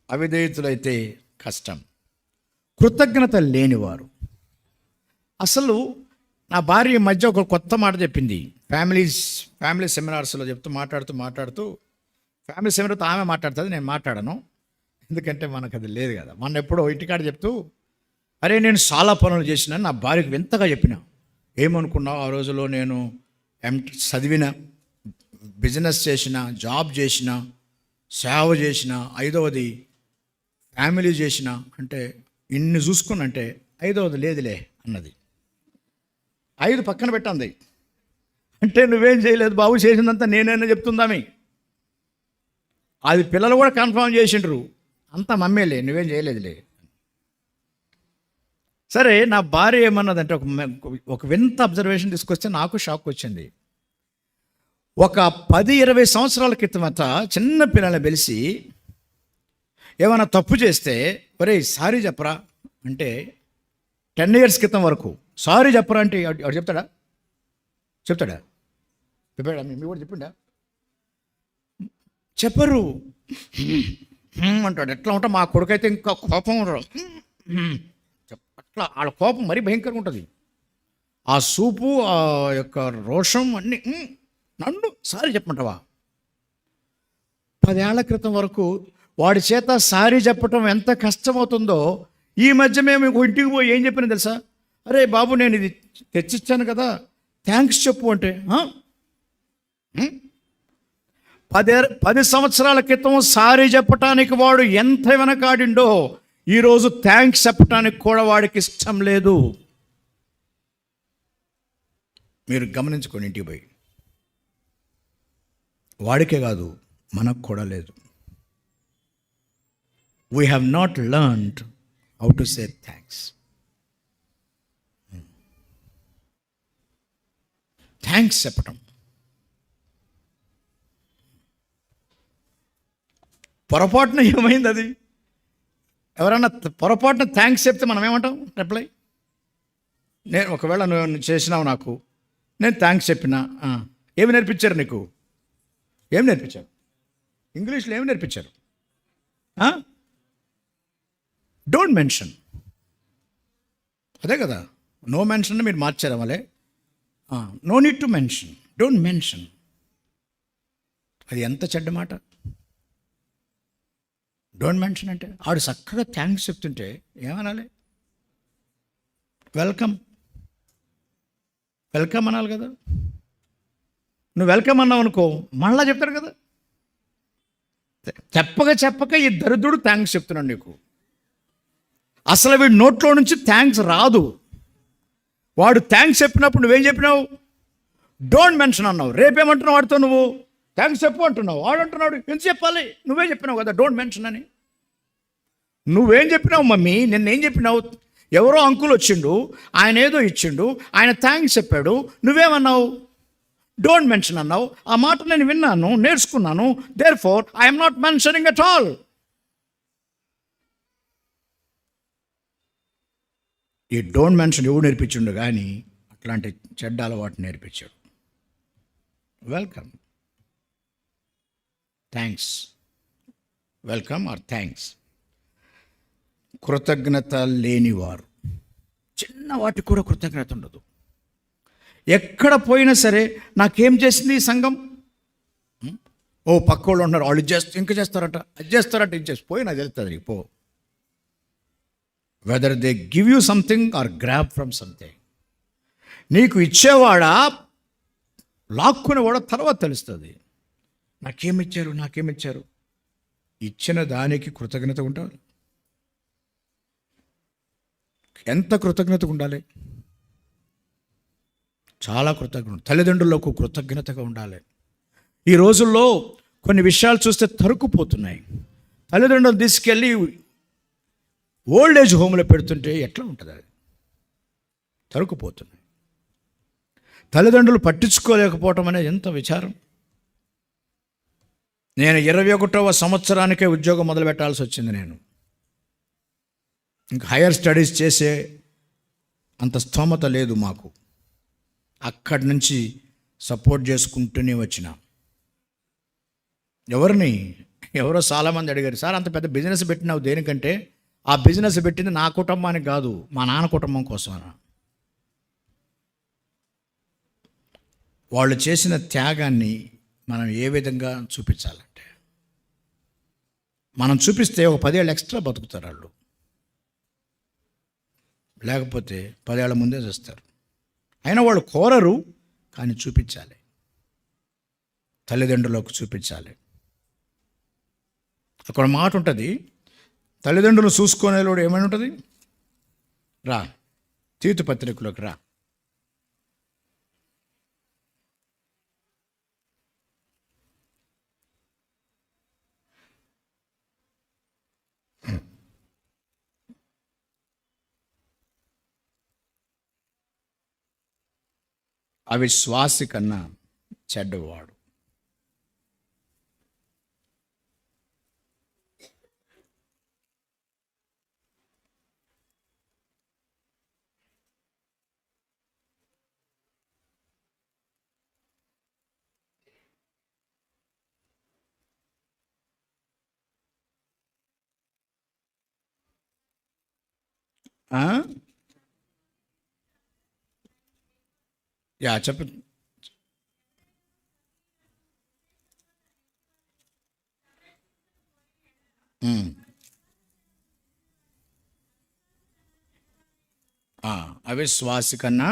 Speaker 1: అవిధేయతులైతే కష్టం. కృతజ్ఞత లేనివారు. అసలు నా భార్య ఈ మధ్య ఒక కొత్త మాట చెప్పింది. ఫ్యామిలీ సెమినార్స్లో మాట్లాడుతూ ఫ్యామిలీ సెమినార్తో ఆమె మాట్లాడుతుంది, నేను మాట్లాడను, ఎందుకంటే మనకు అది లేదు కదా. మొన్న ఎప్పుడో ఇంటికాడ చెప్తూ, అరే నేను చాలా పనులు చేసిన, నా భార్యకు వింతగా చెప్పిన. ఏమనుకున్నావు, ఆ రోజులో నేను చదివిన, బిజినెస్ చేసిన, జాబ్ చేసిన, సేవ చేసిన, 5వది ఫ్యామిలీ చేసిన, అంటే ఇన్ని చూసుకున్నంటే 5వది లేదులే అన్నది. 5 పక్కన పెట్టండి. అంటే నువ్వేం చేయలేదు బాబు, చేసిందంతా నేనైనా చెప్తుందామి. అది పిల్లలు కూడా కన్ఫర్మ్ చేసిండ్రు, అంతా మమ్మీలే, నువ్వేం చేయలేదులే. సరే, నా భార్య ఏమన్నదంటే, ఒక వింత అబ్జర్వేషన్ తీసుకొస్తే నాకు షాక్ వచ్చింది. ఒక 10-20 సంవత్సరాల క్రితమట చిన్న పిల్లల్ని పిలిచి ఏమైనా తప్పు చేస్తే, ఒరే సారీ చెప్పరా అంటే, 10 years క్రితం వరకు సారీ చెప్పరా అంటే వాడు చెప్తాడా? చెప్పాడా మీ కూడా చెప్పిండా? చెప్పరు అంటాడు. ఎట్లా ఉంటా, మా కొడుకైతే ఇంకా కోపం అట్లా, వాళ్ళ కోపం మరీ భయంకరంగా ఉంటుంది. ఆ సూపు, ఆ యొక్క రోషం అన్నీ. నన్ను సారీ చెప్పమంటావా? 10 ఏళ్ల క్రితం వరకు వాడి చేత సారీ చెప్పటం ఎంత కష్టమవుతుందో, ఈ మధ్య మేము ఇంటికి పోయి ఏం చెప్పినా తెలుసా? అరే బాబు, నేను ఇది తెచ్చిచ్చాను కదా, థ్యాంక్స్ చెప్పు అంటే, 10 సంవత్సరాల క్రితం సారీ చెప్పటానికి వాడు ఎంత వెనకాడిండో, ఈరోజు థ్యాంక్స్ చెప్పటానికి కూడా వాడికి ఇష్టం లేదు. మీరు గమనించుకోండి, ఇంటికి పోయి. వాడికే కాదు, మనకు కూడా లేదు. We have not learned how to say thanks. Thanks చెప్పటం. పొరపాటున ఏమైంది అది? ఎవరన్నా పొరపాటున థ్యాంక్స్ చెప్తే మనం ఏమంటాం రిప్లై? నేను ఒకవేళ నువ్వు చేసినావు, నాకు నేను థ్యాంక్స్ చెప్పినా, ఏమి నేర్పించారు నీకు? ఏం నేర్పించారు? ఇంగ్లీష్లో ఏమి నేర్పించారు? Don't mention. అదే కదా, నో మెన్షన్ మీరు మార్చారు మళ్ళీ. No need to mention, don't mention. అది ఎంత చెడ్డ మాట. డోంట్ మెన్షన్ అంటే, ఆడు చక్కగా థ్యాంక్స్ చెప్తుంటే ఏమనాలి? వెల్కమ్ అనాలి కదా. నువ్వు వెల్కమ్ అన్నావు అనుకో, మళ్ళా చెప్తాడు కదా. చెప్పక ఈ దరిద్రుడు థ్యాంక్స్ చెప్తున్నాడు నీకు. అసలు వీడి నోట్లో నుంచి థ్యాంక్స్ రాదు. వాడు థ్యాంక్స్ చెప్పినప్పుడు నువ్వేం చెప్పినావు? డోంట్ మెన్షన్ అన్నావు. రేపేమంటున్నావు వాడితో? నువ్వు థ్యాంక్స్ చెప్పు అంటున్నావు, వాడు అంటున్నాడు ఎంత చెప్పాలి? నువ్వే చెప్పినావు కదా డోంట్ మెన్షన్ అని. నువ్వేం చెప్పినావు మమ్మీ? నిన్నేం చెప్పినావు? ఎవరో అంకుల్ వచ్చిండు, ఆయన ఏదో ఇచ్చిండు, ఆయన థ్యాంక్స్ చెప్పాడు, నువ్వేమన్నావు? డోంట్ మెన్షన్ అన్నావు. ఆ మాట నేను విన్నాను, నేర్చుకున్నాను. Therefore I'm not mentioning at all. ఈ డోంట్ మెన్షన్ ఎవడు నేర్పించిండు కానీ అట్లాంటి చెడ్డ అలవాటు నేర్పించాడు. Welcome, thanks, welcome or thanks. కృతజ్ఞత లేనివారు. చిన్న చిన్న వాటికి కూడా కృతజ్ఞత ఉండదు. ఎక్కడ పోయినా సరే నాకేం చేసింది ఈ సంఘం, ఓ పక్క వాళ్ళు ఉన్నారు, వాళ్ళు ఇంకా చేస్తారట, అది చేస్తారట, ఇది చేసి పోయి నాకు తెలుస్తుంది పో. Whether they give you something or grab from something, నీకు ఇచ్చేవాడా లాక్కునేవాడా తర్వాత తెలుస్తుంది. నాకేమిచ్చారు, ఇచ్చిన దానికి కృతజ్ఞత ఉండాలి. ఎంత కృతజ్ఞత ఉండాలి, చాలా కృతజ్ఞత. తల్లిదండ్రులకు కృతజ్ఞతగా ఉండాలి. ఈ రోజుల్లో కొన్ని విషయాలు చూస్తే తరుక్కుపోతున్నాయి. తల్లిదండ్రులు తీసుకెళ్ళి ఓల్డ్ ఏజ్ హోమ్లో పెడుతుంటే ఎట్లా ఉంటుంది, అది తరుక్కుపోతున్నాయి. తల్లిదండ్రులు పట్టించుకోలేకపోవటం అనేది ఎంత విచారం. నేను 21వ సంవత్సరానికే ఉద్యోగం మొదలు పెట్టాల్సి వచ్చింది. నేను ఇంకా హైయర్ స్టడీస్ చేసే అంత స్తోమత లేదు మాకు. అక్కడి నుంచి సపోర్ట్ చేసుకుంటూనే వచ్చిన. ఎవరో చాలామంది అడిగారు, సార్ అంత పెద్ద బిజినెస్ పెట్టినావు దేనికంటే, ఆ బిజినెస్ పెట్టింది నా కుటుంబానికి కాదు, మా నాన్న కుటుంబం కోసం. వాళ్ళు చేసిన త్యాగాన్ని మనం ఏ విధంగా చూపించాలంటే, మనం చూపిస్తే ఒక 10 ఏళ్ళు ఎక్స్ట్రా బతుకుతారు వాళ్ళు, లేకపోతే 10 ఏళ్ళ ముందే చేస్తారు. అయినా వాళ్ళు కోరరు, కానీ చూపించాలి, తల్లిదండ్రులకు చూపించాలి. అక్కడ మాట ఉంటుంది, తల్లిదండ్రులు చూసుకునేవాడు ఏమైనా ఉంటుంది, రా తీతు పత్రికలోకి రా. అవిశ్వాసి కన్నా చెడ్డవాడు. చెప్పు. అవిశ్వాసి కన్నా.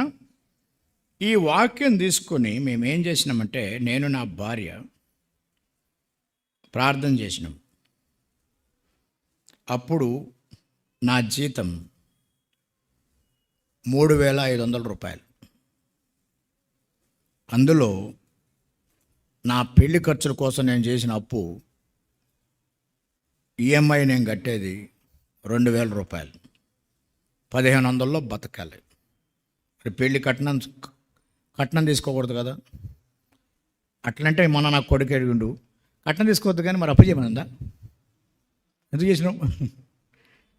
Speaker 1: ఈ వాక్యం తీసుకొని మేమేం చేసినామంటే, నేను నా భార్య ప్రార్థన చేసినాం. అప్పుడు నా జీతం 3,500 రూపాయలు. అందులో నా పెళ్లి ఖర్చుల కోసం నేను చేసిన అప్పు, ఈఎంఐ నేను కట్టేది 2,000 రూపాయలు. 1,500లో బతకాలి. మరి పెళ్ళి కట్నం తీసుకోకూడదు కదా. అట్లంటే మొన్న నాకు కొడుకు అడిగిండు, కట్నం తీసుకోవద్దు కానీ మరి అప్పు చేయమనుందా, ఎందుకు చేసినాం,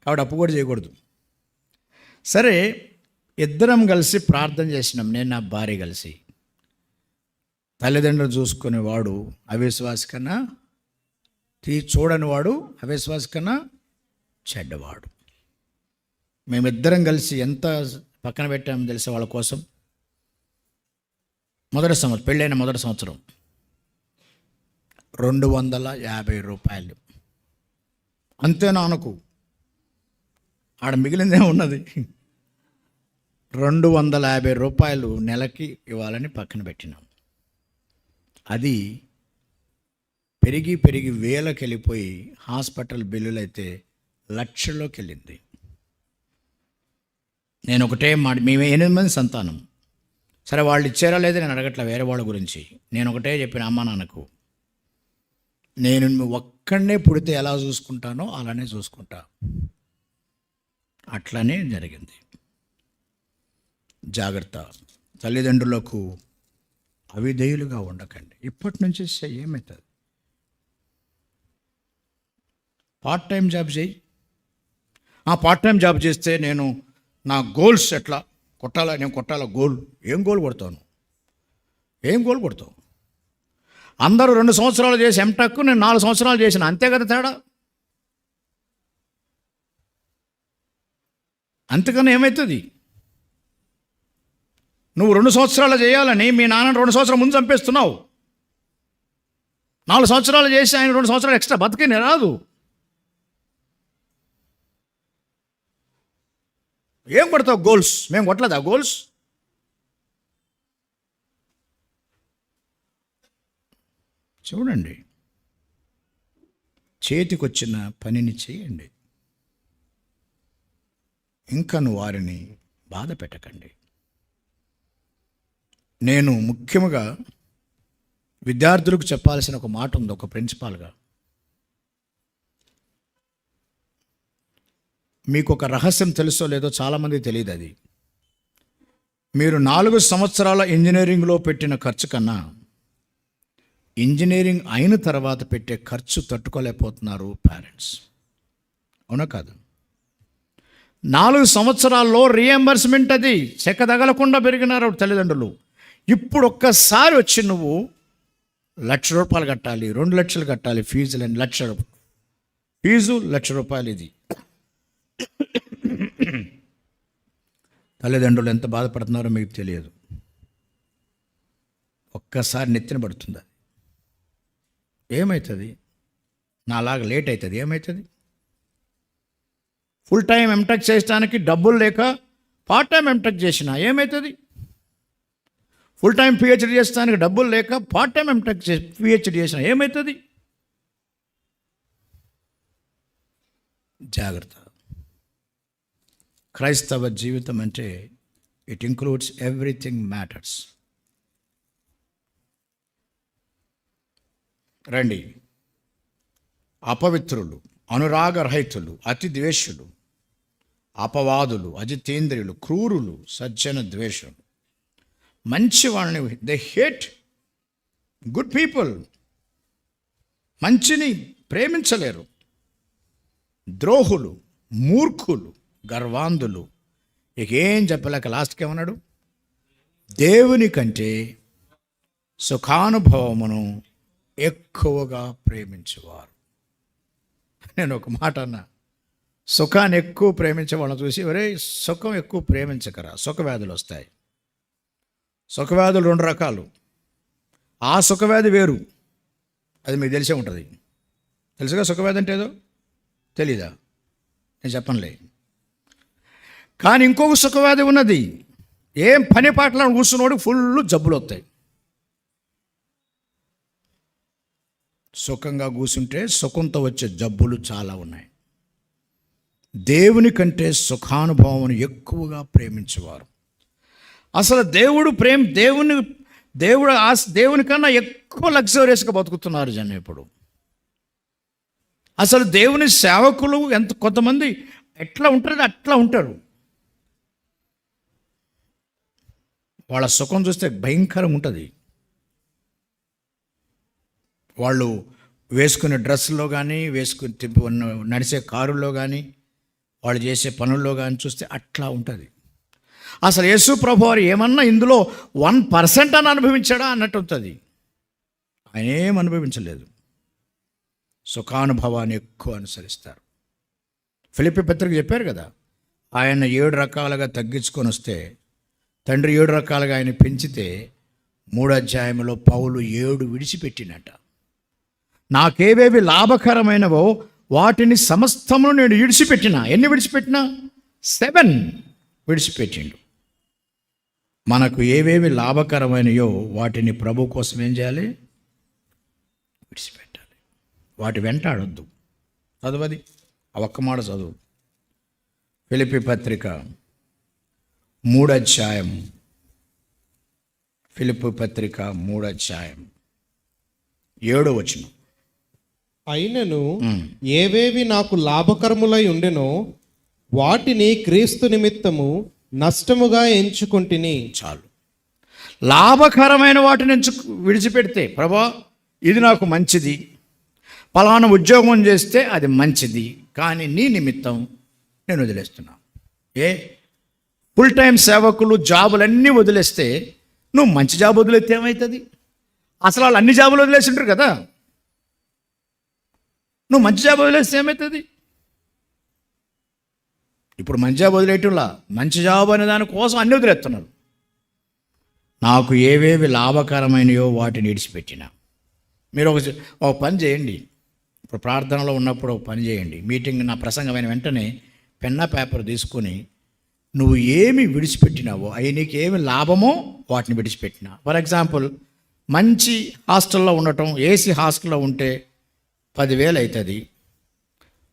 Speaker 1: కాబట్టి అప్పు కూడా చేయకూడదు. సరే, ఇద్దరం కలిసి ప్రార్థన చేసినాం, నేను నా భార్య కలిసి. తల్లిదండ్రులు చూసుకునేవాడు అవిశ్వాసి కన్నా, చూడని వాడు అవిశ్వాసి కన్నా చెడ్డవాడు. మేమిద్దరం కలిసి ఎంత పక్కన పెట్టామో తెలిసే వాళ్ళ కోసం. పెళ్ళైన మొదటి సంవత్సరం 250 రూపాయలు అంతేనా అనుకు, ఆడ మిగిలిందే ఉన్నది. 250 రూపాయలు నెలకి ఇవ్వాలని పక్కన పెట్టినాం. అది పెరిగి వేలకు వెళ్ళిపోయి హాస్పిటల్ బిల్లులు అయితే లక్షల్లోకి వెళ్ళింది. నేను ఒకటే మేము 8 మంది సంతానం. సరే, వాళ్ళు ఇచ్చారా లేదా నేను అడగట్లా, వేరే వాళ్ళ గురించి. నేను ఒకటే చెప్పిన అమ్మ నాన్నకు, నేను ఒక్కడనే పుడితే ఎలా చూసుకుంటానో అలానే చూసుకుంటా. అట్లనే జరిగింది. జాగ్రత్త, తల్లిదండ్రులకు అవిధేయులుగా ఉండకండి. ఇప్పటి నుంచి ఏమవుతుంది, పార్ట్ టైం జాబ్ చేయి. పార్ట్ టైం జాబ్ చేస్తే నేను నా గోల్స్ ఎట్లా కొట్టాలా, నేను కొట్టాలా గోల్. ఏం గోల్ కొడతావు, అందరూ 2 సంవత్సరాలు చేసి ఎంటెక్, నేను 4 సంవత్సరాలు చేసిన, అంతే కదా తేడా. అంతకన్నా ఏమవుతుంది? నువ్వు 2 సంవత్సరాలు చేయాలని మీ నాన్న 2 సంవత్సరాల ముందు చంపేస్తున్నావు. 4 సంవత్సరాలు చేసి ఆయన 2 సంవత్సరాలు ఎక్స్ట్రా బతికినే రాదు. ఏం కొడతావు గోల్స్? మేము కొట్టలేదా గోల్స్? చూడండి, చేతికొచ్చిన పనిని చేయండి, ఇంకను వారిని బాధ పెట్టకండి. నేను ముఖ్యంగా విద్యార్థులకు చెప్పాల్సిన ఒక మాట ఉంది, ఒక ప్రిన్సిపాల్గా. మీకు ఒక రహస్యం తెలుసో లేదో చాలామంది తెలియదు. అది మీరు 4 సంవత్సరాల ఇంజనీరింగ్లో పెట్టిన ఖర్చు కన్నా ఇంజనీరింగ్ అయిన తర్వాత పెట్టే ఖర్చు తట్టుకోలేకపోతున్నారు పేరెంట్స్. అవునా కాదు? 4 సంవత్సరాల్లో రీఎంబర్స్మెంట్ అది చెక్క తగలకుండా పెరిగినారు తల్లిదండ్రులు. ఇప్పుడు ఒక్కసారి వచ్చి నువ్వు ₹1,00,000 కట్టాలి, 2 లక్షలు కట్టాలి ఫీజులు, అని ₹1,00,000 ఫీజు, ₹1,00,000 ఇది. తల్లిదండ్రులు ఎంత బాధపడుతున్నారో మీకు తెలియదు. ఒక్కసారి నెత్తిన పడుతుంది. ఏమవుతుంది? నాలాగా లేట్ అవుతుంది. ఏమవుతుంది? ఫుల్ టైం ఎంటెక్ చేయడానికి డబ్బులు లేక పార్ట్ టైం ఎంటెక్ చేసినా ఏమవుతుంది? ఫుల్ టైం పిహెచ్డి చేస్తానికి డబ్బులు లేక పార్ట్ టైం ఎంటెక్ పిహెచ్డి చేసినా ఏమవుతుంది? జాగ్రత్త. క్రైస్తవ జీవితం అంటే ఇట్ ఇంక్లూడ్స్ ఎవ్రీథింగ్ మ్యాటర్స్. రండి. అపవిత్రులు, అనురాగరహితులు, అతి ద్వేషులు, అపవాదులు, అజితేంద్రియులు, క్రూరులు, సజ్జన ద్వేషులు, మంచి వాళ్ళని దే హేట్ గుడ్ పీపుల్. మంచిని ప్రేమించలేరు. ద్రోహులు, మూర్ఖులు, గర్వాంధులు. ఇక ఏం చెప్పలేక లాస్ట్కి ఏమన్నాడు? దేవుని కంటే సుఖానుభవమును ఎక్కువగా ప్రేమించేవారు. నేను ఒక మాట అన్నా, సుఖాన్ని ఎక్కువ ప్రేమించే వాళ్ళని చూసి ఒరే సుఖం ఎక్కువ ప్రేమించకరా, సుఖవ్యాధులు వస్తాయి. సుఖవ్యాధులు 2 రకాలు. ఆ సుఖవ్యాధి వేరు, అది మీకు తెలిసే ఉంటుంది. తెలుసుగా సుఖవ్యాధి అంటే ఏదో? తెలీదా? నేను చెప్పనులే. కానీ ఇంకొక సుఖవ్యాధి ఉన్నది. ఏం పని పాటలను కూర్చున్నోడు ఫుల్ జబ్బులు వస్తాయి. సుఖంగా కూర్చుంటే సుఖంతో వచ్చే జబ్బులు చాలా ఉన్నాయి. దేవుని కంటే సుఖానుభవం ఎక్కువగా ప్రేమించేవారు. అసలు దేవుని కన్నా ఎక్కువ లగ్జరియస్గా బతుకుతున్నారు జనం ఇప్పుడు. అసలు దేవుని సేవకులు కొంతమంది ఎట్లా ఉంటారో అట్లా ఉంటారు. వాళ్ళ సుఖం చూస్తే భయంకరంగా ఉంటుంది. వాళ్ళు వేసుకునే డ్రెస్సుల్లో కానీ, నడిచే కారుల్లో కానీ, వాళ్ళు చేసే పనుల్లో కానీ చూస్తే అట్లా ఉంటుంది. అసలు యేసు ప్రభు వారు ఏమన్నా ఇందులో 1% అని అనుభవించాడా అన్నట్టు ఉంటుంది. ఆయన ఏం అనుభవించలేదు. సుఖానుభవాన్ని ఎక్కువ అనుసరిస్తారు. ఫిలిప్పీ పత్రిక చెప్పారు కదా, ఆయన 7 రకాలుగా తగ్గించుకొని వస్తే తండ్రి 7 రకాలుగా ఆయన పెంచితే 3వ అధ్యాయంలో పౌలు 7 విడిచిపెట్టినట. నాకేవేవి లాభకరమైనవో వాటిని సమస్తమును నేను విడిచిపెట్టినా. ఎన్ని విడిచిపెట్టినా? 7 విడిచిపెట్టిండు. మనకు ఏవేవి లాభకరమైనయో వాటిని ప్రభు కోసం ఏం చేయాలి? విడిచిపెట్టాలి. వాటి వెంటాడొద్దు. చదువది ఆ ఒక్క మాట చదువు. ఫిలిప్పీ పత్రిక 3వ అధ్యాయం. ఫిలిప్పీ పత్రిక 3వ అధ్యాయం 7వ వచనం.
Speaker 2: అయినను ఏవేవి నాకు లాభకరములై ఉండెనో వాటిని క్రీస్తు నిమిత్తము నష్టముగా ఎంచుకుంటుని.
Speaker 1: చాలు. లాభకరమైన వాటిని విడిచిపెడితే, ప్రభా ఇది నాకు మంచిది, పలానా ఉద్యోగం చేస్తే అది మంచిది, కానీ నీ నిమిత్తం నేను వదిలేస్తున్నా. ఫుల్ టైం సేవకులు జాబులన్నీ వదిలేస్తే నువ్వు మంచి జాబ్ వదిలేస్తే ఏమవుతుంది? అసలు వాళ్ళు అన్ని జాబులు వదిలేసింటారు కదా. నువ్వు మంచి జాబ్ వదిలేస్తే ఏమవుతుంది? ఇప్పుడు మంచి జాబ్ వదిలేయటంలా మంచి జాబ్ అనే దానికోసం అన్నీ వదిలేస్తున్నారు. నాకు ఏవేవి లాభకరమైనయో వాటిని విడిచిపెట్టిన. మీరు ఒక పని చేయండి. ఇప్పుడు ప్రార్థనలో ఉన్నప్పుడు ఒక పని చేయండి. మీటింగ్ నా ప్రసంగమైన వెంటనే పెన్న పేపర్ తీసుకొని నువ్వు ఏమి విడిచిపెట్టినావో అవి నీకు ఏమి లాభమో వాటిని విడిచిపెట్టిన. ఫర్ ఎగ్జాంపుల్, మంచి హాస్టల్లో ఉండటం, ఏసీ హాస్టల్లో ఉంటే 10,000 అవుతుంది.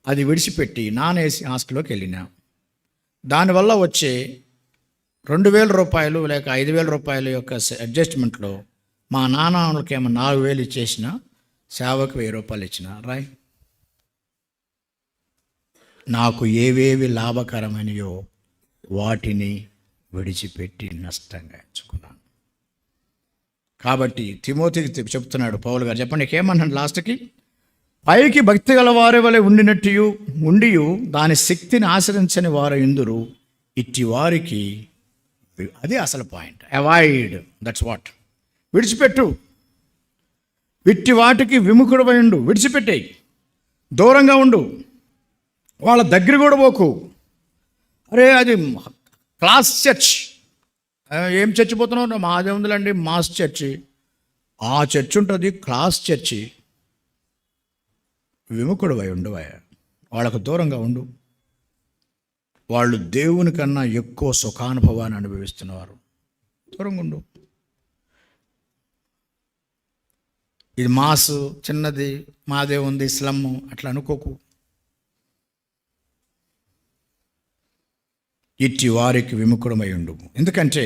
Speaker 1: అది విడిచిపెట్టి నాన్ ఏసీ హాస్టల్లోకి వెళ్ళినా దానివల్ల వచ్చే 2,000 రూపాయలు లేక 5,000 రూపాయల యొక్క అడ్జస్ట్మెంట్లో మా నాన్నకి ఏమో 4,000 ఇచ్చేసిన, సేవకు 1,000 రూపాయలు ఇచ్చిన. రాయ్, నాకు ఏవేవి లాభకరమైనయో వాటిని విడిచిపెట్టి నష్టంగా ఎంచుకున్నాను. కాబట్టి తిమోతికి చెప్తున్నాడు పౌలు గారు. చెప్పండి, ఏమన్నాడు లాస్ట్కి? పైకి భక్తి గల వారి వలె ఉండియు దాని శక్తిని ఆశ్రయించని వారు ఎందురు, ఇట్టి వారికి, అది అసలు పాయింట్. Avoid, that's what. విడిచిపెట్టు. ఇట్టి వాటికి విముఖుడవై ఉండు. విడిచిపెట్టేయి, దూరంగా ఉండు, వాళ్ళ దగ్గర కూడా పోకు. అరే అది క్లాస్ చర్చ్, ఏం చర్చి పోతున్నావు? మాదే ఉందిలేండి మాస్ చర్చి. ఆ చర్చ్ ఉంటుంది, క్లాస్ చర్చి. విముఖుడవై ఉండవా, వాళ్ళకు దూరంగా ఉండు. వాళ్ళు దేవుని కన్నా ఎక్కువ సుఖానుభవాన్ని అనుభవిస్తున్నవారు. దూరంగా ఉండు. ఇది మాసు చిన్నది, మాదే ఉంది స్లమ్ అట్లా అనుకోకు. ఇట్టి వారికి విముఖుడమై ఉండు. ఎందుకంటే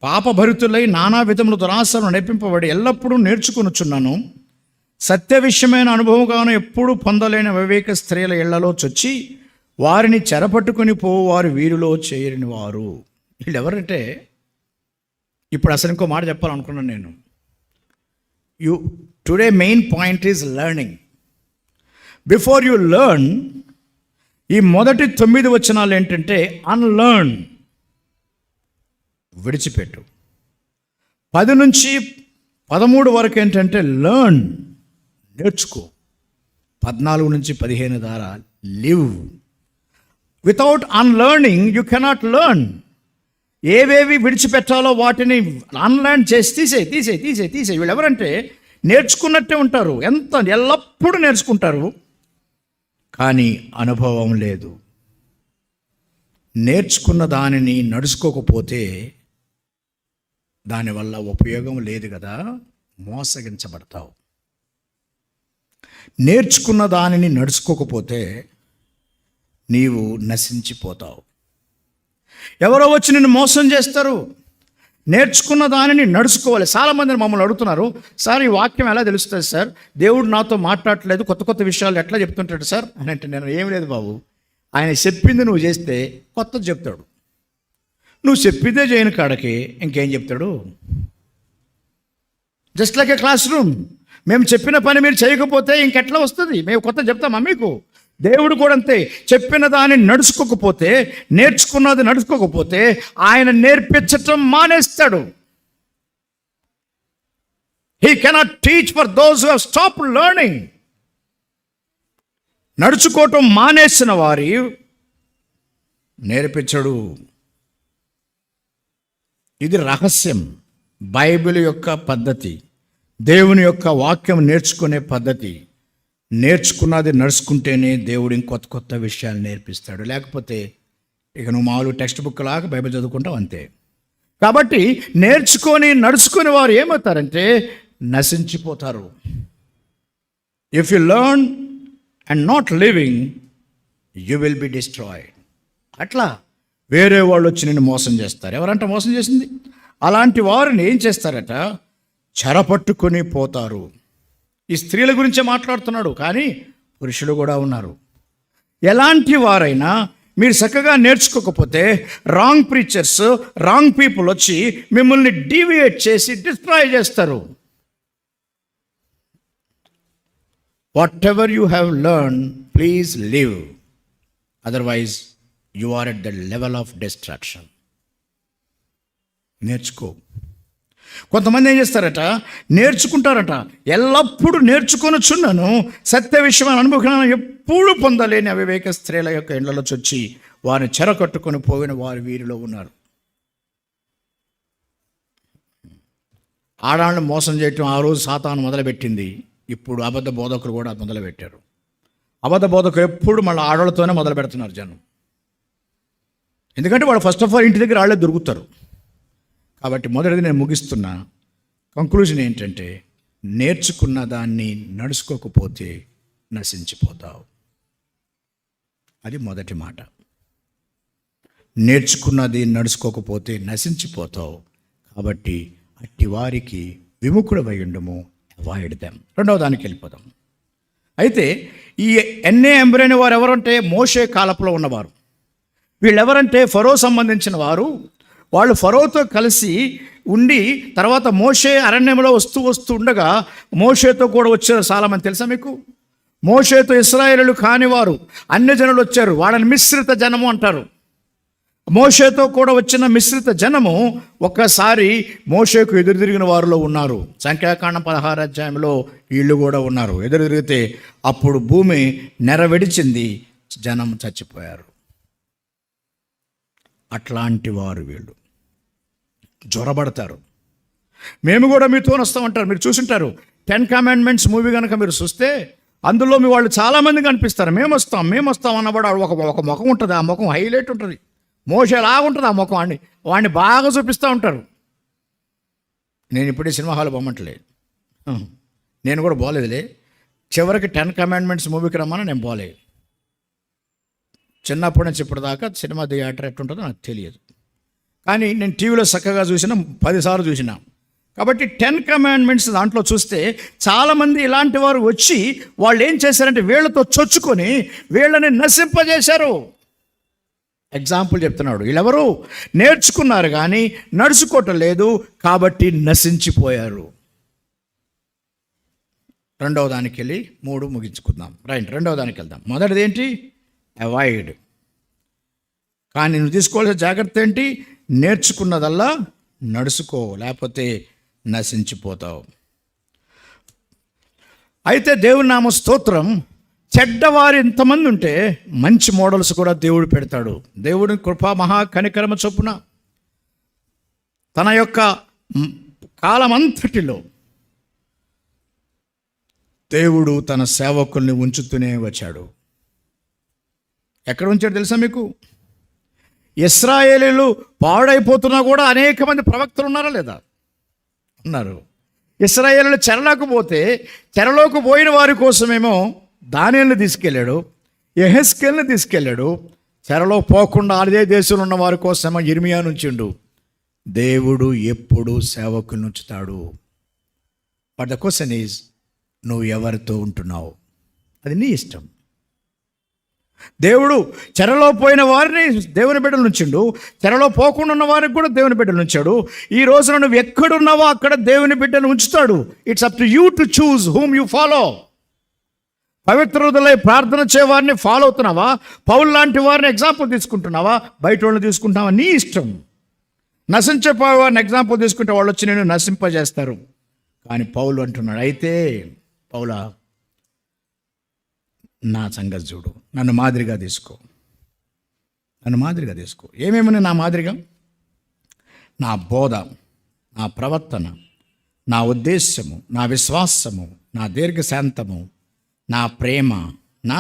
Speaker 1: పాపభరితులై నానా విధముల దురాశలను నడిపింపబడి ఎల్లప్పుడూ నేర్చుకొనుచున్నాను. సత్య విషయమైన అనుభవంగాను ఎప్పుడూ పొందలేని అవివేక స్త్రీల ఇళ్లలో చొచ్చి వారిని చెరపట్టుకుని వారు వీరిలో చేయని వారు. వీళ్ళు ఎవరంటే, ఇప్పుడు అసలు ఇంకో మాట చెప్పాలనుకున్నాను నేను. Today main point is learning. Before you learn, ఈ మొదటి 9 వచనాలు ఏంటంటే అన్లెర్న్, విడిచిపెట్టు. 10 నుంచి 13 వరకు ఏంటంటే లెర్న్, నేర్చుకో. 14 నుంచి 15 ద్వారా live. Without unlearning you cannot learn. ఏవేవి విడిచిపెట్టాలో వాటిని అన్లెర్న్ చేసి తీసేయి. వీళ్ళు ఎవరంటే నేర్చుకున్నట్టే ఉంటారు, ఎల్లప్పుడూ నేర్చుకుంటారు, కానీ అనుభవం లేదు. నేర్చుకున్న దానిని నడుచుకోకపోతే దానివల్ల ఉపయోగం లేదు కదా, మోసగించబడతావు. నేర్చుకున్న దానిని నడుచుకోకపోతే నీవు నశించిపోతావు. ఎవరో వచ్చి నిన్ను మోసం చేస్తారు. నేర్చుకున్న దానిని నడుచుకోవాలి. చాలామంది మమ్మల్ని అడుగుతున్నారు, సార్ ఈ వాక్యం ఎలా తెలుస్తుంది సార్, దేవుడు నాతో మాట్లాడట్లేదు, కొత్త విషయాలు ఎట్లా చెప్తుంటాడు సార్ అని. అంటే నేను ఏం లేదు బాబు, ఆయన చెప్పింది నువ్వు చేస్తే కొత్తది చెప్తాడు. నువ్వు చెప్పిందే చేయని కాడకి ఇంకేం చెప్తాడు? జస్ట్ లైక్ ఏ క్లాస్ రూమ్. మేము చెప్పిన పని మీరు చేయకపోతే ఇంకెట్లా వస్తుంది? మేము కొత్త చెప్తామా మీకు? దేవుడు కూడా అంతే. చెప్పిన దాన్ని నడుచుకోకపోతే, నేర్చుకున్నది నడుచుకోకపోతే ఆయన నేర్పించటం మానేస్తాడు. He cannot teach for those who have stopped learning. నడుచుకోవటం మానేసిన వారి నేర్పించడు. ఇది రహస్యం. బైబిల్ యొక్క పద్ధతి, దేవుని యొక్క వాక్యం నేర్చుకునే పద్ధతి. నేర్చుకున్నది నడుచుకుంటేనే దేవుడు ఇంకొత్త విషయాలు నేర్పిస్తాడు. లేకపోతే ఇక నువ్వు మామూలు టెక్స్ట్ బుక్ లాగా బైబిల్ చదువుకుంటావు అంతే. కాబట్టి నడుచుకునే వారు ఏమవుతారంటే నశించిపోతారు. If you learn and not living, you will be destroyed. అట్లా వేరే వాళ్ళు వచ్చి నిన్ను మోసం చేస్తారు. ఎవరంట మోసం చేసింది? అలాంటి వారిని ఏం చేస్తారట? చెరపట్టుకొని పోతారు. ఈ స్త్రీల గురించే మాట్లాడుతున్నాడు, కానీ పురుషులు కూడా ఉన్నారు. ఎలాంటి వారైనా మీరు చక్కగా నేర్చుకోకపోతే రాంగ్ ప్రీచర్స్, రాంగ్ పీపుల్ వచ్చి మిమ్మల్ని డీవియేట్ చేసి డిస్ట్రాయ్ చేస్తారు. Whatever you have learn, please live, otherwise you are at the level of distraction. నేర్చుకో. కొంతమంది ఏం చేస్తారట, నేర్చుకుంటారట, ఎల్లప్పుడూ నేర్చుకొనుచున్నాను, సత్య విషయమైన అనుభవం ఎప్పుడు పొందలేని అవివేక స్త్రీల యొక్క ఇళ్లలో చొచ్చి వారిని చెరకట్టుకొని పోయిన వారు వీరిలో ఉన్నారు. ఆడవాళ్ళని మోసం చేయటం ఆ రోజు సాతాను మొదలుపెట్టింది. ఇప్పుడు అబద్ధ బోధకులు కూడా మొదలుపెట్టారు. అబద్ధ బోధకులు ఎప్పుడు మళ్ళీ ఆడవాళ్ళతోనే మొదలు పెడుతున్నారు జనం. ఎందుకంటే వాళ్ళు ఫస్ట్ ఆఫ్ ఆల్ ఇంటి దగ్గర వాళ్ళే దొరుకుతారు. కాబట్టి మొదటిది నేను ముగిస్తున్నా. కంక్లూజన్ ఏంటంటే, నేర్చుకున్న దాన్ని నడుచుకోకపోతే నశించిపోతావు. అది మొదటి మాట. నేర్చుకున్నది నడుచుకోకపోతే నశించిపోతావు. కాబట్టి అట్టి వారికి విముఖుడవై ఉండము, అవాయిడ్ దెమ్. రెండవ దానికి వెళ్ళిపోదాం. అయితే ఈ ఎన్ఏ ఎంబ్రైన వారు ఎవరంటే మోషే కాలపులో ఉన్నవారు. వీళ్ళెవరంటే ఫరో సంబంధించిన వారు. వాళ్ళు ఫరోతో కలిసి ఉండి తర్వాత మోషే అరణ్యంలో వస్తూ ఉండగా మోషేతో కూడా వచ్చారు చాలామంది. తెలుసా మీకు? మోషేతో ఇశ్రాయేలీయులు కానివారు అన్యజనులు వచ్చారు. వాళ్ళని మిశ్రిత జనము అంటారు. మోషేతో కూడా వచ్చిన మిశ్రిత జనము ఒక్కసారి మోషేకు ఎదురు తిరిగిన వారిలో ఉన్నారు. సంఖ్యాకాండం 16 అధ్యాయంలో వీళ్ళు కూడా ఉన్నారు. ఎదురు తిరిగితే అప్పుడు భూమి నెరవెడిచింది, జనం చచ్చిపోయారు. అట్లాంటి వారు వీళ్ళు జ్వరబడతారు. మేము కూడా మీతో వస్తామంటారు. మీరు చూసుంటారు 10 కమాండ్మెంట్స్ మూవీ కనుక మీరు చూస్తే అందులో మీ వాళ్ళు చాలామంది కనిపిస్తారు. మేము వస్తాం అన్నవాడు ఒక ముఖం ఉంటుంది. ఆ ముఖం హైలైట్ ఉంటుంది. మోషేలాగా ఉంటుంది ఆ ముఖం. వాడిని బాగా చూపిస్తూ ఉంటారు. నేను ఇప్పుడే సినిమా హాల్ బొమ్మట్లేదు, నేను కూడా పోలేదులే. చివరికి 10 కమాండ్మెంట్స్ మూవీకి రమ్మని నేను పోలేదు. చిన్నప్పటి నుంచి ఇప్పటిదాకా సినిమా థియేటర్ ఎట్టుంటుందో నాకు తెలియదు. కానీ నేను టీవీలో చక్కగా చూసిన 10 సార్లు చూసిన. కాబట్టి 10 కమాండ్మెంట్స్ దాంట్లో చూస్తే చాలామంది ఇలాంటి వారు వచ్చి వాళ్ళు ఏం చేశారంటే వీళ్ళతో చొచ్చుకొని వీళ్ళని నశింపజేశారు. ఎగ్జాంపుల్ చెప్తున్నాడు. వీళ్ళెవరు? నేర్చుకున్నారు కానీ నడుచుకోవటం లేదు, కాబట్టి నశించిపోయారు. రెండవ దానికి వెళ్ళి 3 ముగించుకుందాం. రైట్, రెండవ దానికి వెళ్దాం. మొదటిది ఏంటి? అవాయిడ్. కానీ నువ్వు తీసుకోవాల్సిన జాగ్రత్త ఏంటి? నేర్చుకున్నదల్లా నడుచుకో, లేకపోతే నశించిపోతావు. అయితే దేవుని నామ స్తోత్రం. చెడ్డవారు ఇంతమంది ఉంటే మంచి మోడల్స్ కూడా దేవుడు పెడతాడు. దేవుడి కృపా మహా కనికరమ చొప్పున తన యొక్క కాలమంతటిలో దేవుడు తన సేవకుల్ని ఉంచుతూనే వచ్చాడు. ఎక్కడ ఉంచాడు తెలుసా మీకు? ఇశ్రాయేలీయులు పాడైపోతున్నా కూడా అనేక మంది ప్రవక్తలు ఉన్నారా లేదా? ఉన్నారు. ఇశ్రాయేలీయులు చెరలోకి పోయిన వారి కోసమేమో దానియేలుని తీసుకెళ్ళాడు, యెహెజ్కేలుని తీసుకెళ్ళాడు. చెరలో పోకుండా అదే దేశంలో ఉన్న వారి కోసమేమో యిర్మీయాను ఉంచిండు. దేవుడు ఎప్పుడు సేవకులను ఉంచుతాడు. బట్ ద క్వశ్చన్ ఈజ్, నువ్వు ఎవరితో ఉంటున్నావు? అది నీ ఇష్టం. దేవుడు చెరలో పోయిన వారిని దేవుని బిడ్డలు ఉంచిండు, చెరలో పోకుండా ఉన్న వారికి కూడా దేవుని బిడ్డలు ఉంచాడు. ఈ రోజున నువ్వు ఎక్కడున్నావో అక్కడ దేవుని బిడ్డలు ఉంచుతాడు. It's up to you to choose whom you follow. పవిత్ర హృదయులై ప్రార్థన చేయవారిని ఫాలో అవుతున్నావా? పౌలు లాంటి వారిని ఎగ్జాంపుల్ తీసుకుంటున్నావా? బయట వాళ్ళని తీసుకుంటున్నావా? నీ ఇష్టం. నశించిపోయే వారిని ఎగ్జాంపుల్ తీసుకుంటే వాళ్ళు వచ్చి నేను నశింపజేస్తారు. కానీ పౌలు అంటున్నాడు, అయితే పౌలా నా సంగతి చూడు, నన్ను మాదిరిగా తీసుకో. ఏమేమని నా మాదిరిగా? నా బోధ, నా ప్రవర్తన, నా ఉద్దేశము, నా విశ్వాసము, నా దీర్ఘశాంతము, నా ప్రేమ, నా